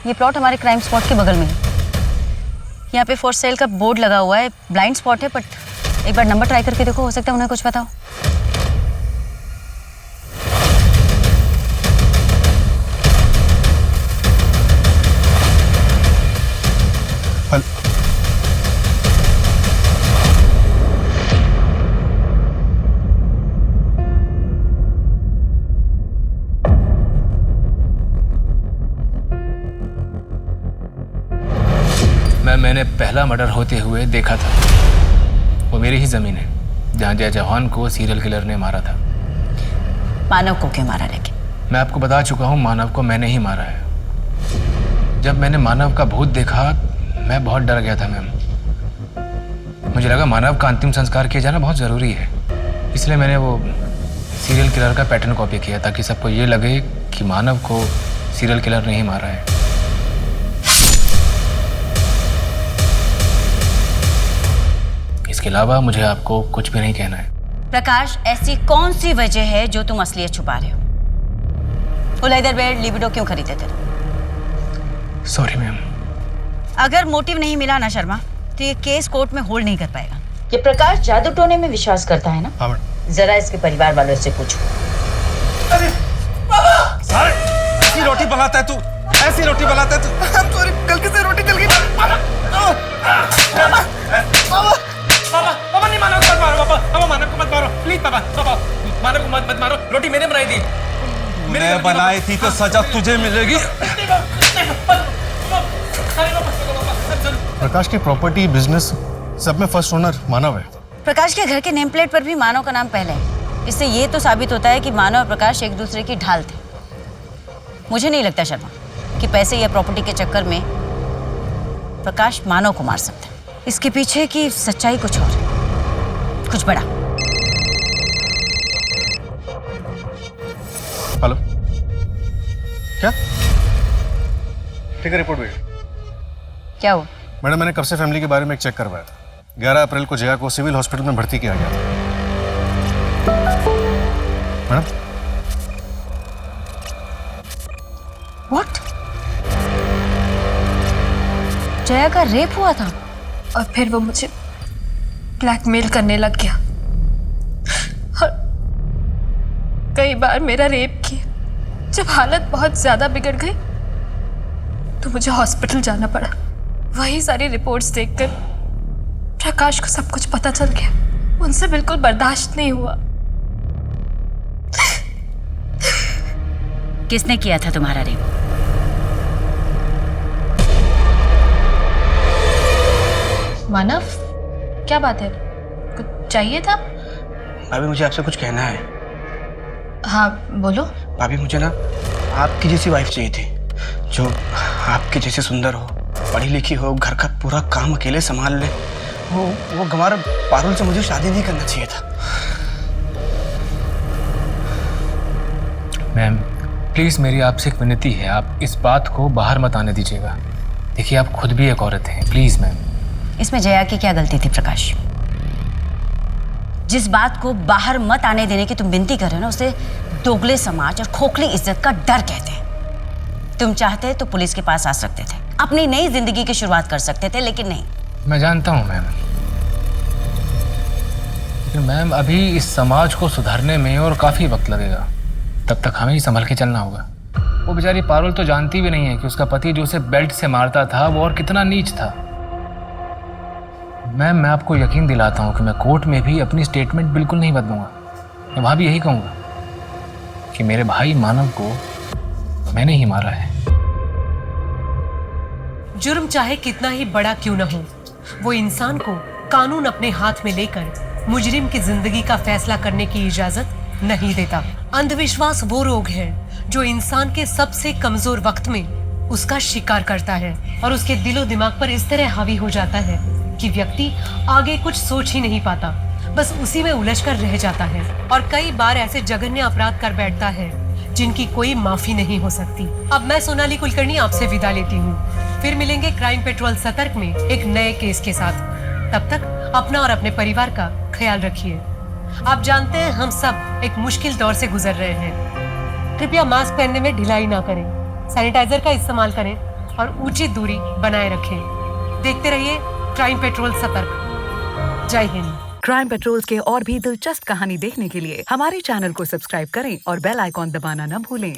ये प्लॉट हमारे क्राइम स्पॉट के बगल में है। यहाँ पे फॉर सेल का बोर्ड लगा हुआ है। ब्लाइंड स्पॉट है, बट एक बार नंबर ट्राई करके देखो, हो सकता है उन्हें कुछ पता हो। मैंने पहला मर्डर होते हुए देखा था। वो मेरी ही जमीन है जहाँ जय जवान को सीरियल किलर ने मारा था। मानव को क्यों मारा? लेकिन मैं आपको बता चुका हूँ, मानव को मैंने ही मारा है। जब मैंने मानव का भूत देखा मैं बहुत डर गया था मैम। मुझे लगा मानव का अंतिम संस्कार किया जाना बहुत ज़रूरी है, इसलिए मैंने वो सीरियल किलर का पैटर्न कॉपी किया ताकि सबको ये लगे कि मानव को सीरियल किलर ने ही मारा है। इसके अलावा मुझे आपको कुछ भी नहीं कहना है। प्रकाश, ऐसी कौन सी वजह है जो तुम असलियत छुपा रहे हो? वो लेदर बेड लिबिडो क्यों खरीदे थे? Sorry ma'am. अगर मोटिव नहीं मिला ना शर्मा, तो ये केस कोर्ट में होल्ड नहीं कर पाएगा। ये प्रकाश जादू टोने में विश्वास करता है ना? हाँ मैडम। जरा इसके परिवार वालों से पूछो। ऐसी रोटी बनाता है तू, ऐसी रोटी बनाता है तू। I'm sorry, गलती से रोटी जल गई। पापा नहीं मानो, मत मारो पापा मानव को मत मारो प्लीज पापा मानव को मत मारो, रोटी मैंने बनाई थी। मैंने बनाई थी तो सजा तुझे मिलेगी। प्रकाश की प्रॉपर्टी बिजनेस सब में फर्स्ट ओनर मानव है। प्रकाश के घर के नेम प्लेट पर भी मानव का नाम पहले है। इससे ये तो साबित होता है कि मानव और प्रकाश एक दूसरे की ढाल थे। मुझे नहीं लगता शर्मा कि पैसे या प्रॉपर्टी के चक्कर में प्रकाश मानव को मार सकता है। इसके पीछे की सच्चाई कुछ और है, कुछ बड़ा। हेलो, क्या ठीक है, रिपोर्ट भेजो। क्या हुआ? मैडम, मैंने कब से फैमिली के बारे में एक चेक करवाया था। 11 अप्रैल को जया को सिविल हॉस्पिटल में भर्ती किया गया था। Madam, what? जया का रेप हुआ था? और फिर वो मुझे ब्लैकमेल करने लग गया और कई बार मेरा रेप किया। जब हालत बहुत ज्यादा बिगड़ गई तो मुझे हॉस्पिटल जाना पड़ा। वही सारी रिपोर्ट्स देखकर प्रकाश को सब कुछ पता चल गया। उनसे बिल्कुल बर्दाश्त नहीं हुआ। किसने किया था तुम्हारा रेप? मानव, क्या बात है? कुछ चाहिए था? भाभी, मुझे आपसे कुछ कहना है। हाँ बोलो। भाभी, मुझे ना आपकी जैसी वाइफ चाहिए थी, जो आपके जैसे सुंदर हो, पढ़ी लिखी हो, घर का पूरा काम अकेले संभाल ले। वो गंवार पारुल से मुझे शादी नहीं करना चाहिए था। मैम प्लीज़, मेरी आपसे एक विनती है, आप इस बात को बाहर मत आने दीजिएगा। देखिए, आप खुद भी एक औरत हैं, प्लीज़ मैम। इसमें जया की क्या गलती थी प्रकाश? जिस बात को बाहर मत आने देने की तुम विनती कर रहे हो ना, उसे दोगले समाज और खोखली इज्जत का डर कहते हैं। तुम चाहते तो पुलिस के पास आ सकते थे, अपनी नई जिंदगी की शुरुआत कर सकते थे, लेकिन नहीं। मैं जानता हूँ मैम, लेकिन मैम अभी इस समाज को सुधारने में और काफ़ी वक्त लगेगा। तब तक हमें ही संभल के चलना होगा। वो बेचारी पारुल तो जानती भी नहीं है कि उसका पति जो उसे बेल्ट से मारता था वो और कितना नीच था। मैम, मैं आपको यकीन दिलाता हूँ कि मैं कोर्ट में भी अपनी स्टेटमेंट बिल्कुल नहीं बदलूंगा। मैं वहाँ भी यही कहूँगा कि मेरे भाई मानव को मैंने ही मारा है। जुर्म चाहे कितना ही बड़ा क्यों न हो, वो इंसान को कानून अपने हाथ में लेकर मुजरिम की जिंदगी का फैसला करने की इजाजत नहीं देता। अंधविश्वास वो रोग है जो इंसान के सबसे कमजोर वक्त में उसका शिकार करता है और उसके दिलो दिमाग पर इस तरह हावी हो जाता है कि व्यक्ति आगे कुछ सोच ही नहीं पाता, बस उसी में उलझ कर रह जाता है और कई बार ऐसे जघन्य अपराध कर बैठता है जिनकी कोई माफी नहीं हो सकती। अब मैं सोनाली कुलकर्णी आपसे विदा लेती हूँ। फिर मिलेंगे क्राइम पेट्रोल सतर्क में एक नए केस के साथ। तब तक अपना और अपने परिवार का ख्याल रखिए। आप जानते हैं हम सब एक मुश्किल दौर से गुजर रहे हैं। कृपया मास्क पहनने में ढिलाई ना करें, सैनिटाइजर का इस्तेमाल करें और उचित दूरी बनाए रखें। देखते रहिए क्राइम पेट्रोल सतर्क। जय हिंद। क्राइम पेट्रोल के और भी दिलचस्प कहानी देखने के लिए हमारे चैनल को सब्सक्राइब करें और बेल आइकॉन दबाना न भूलें।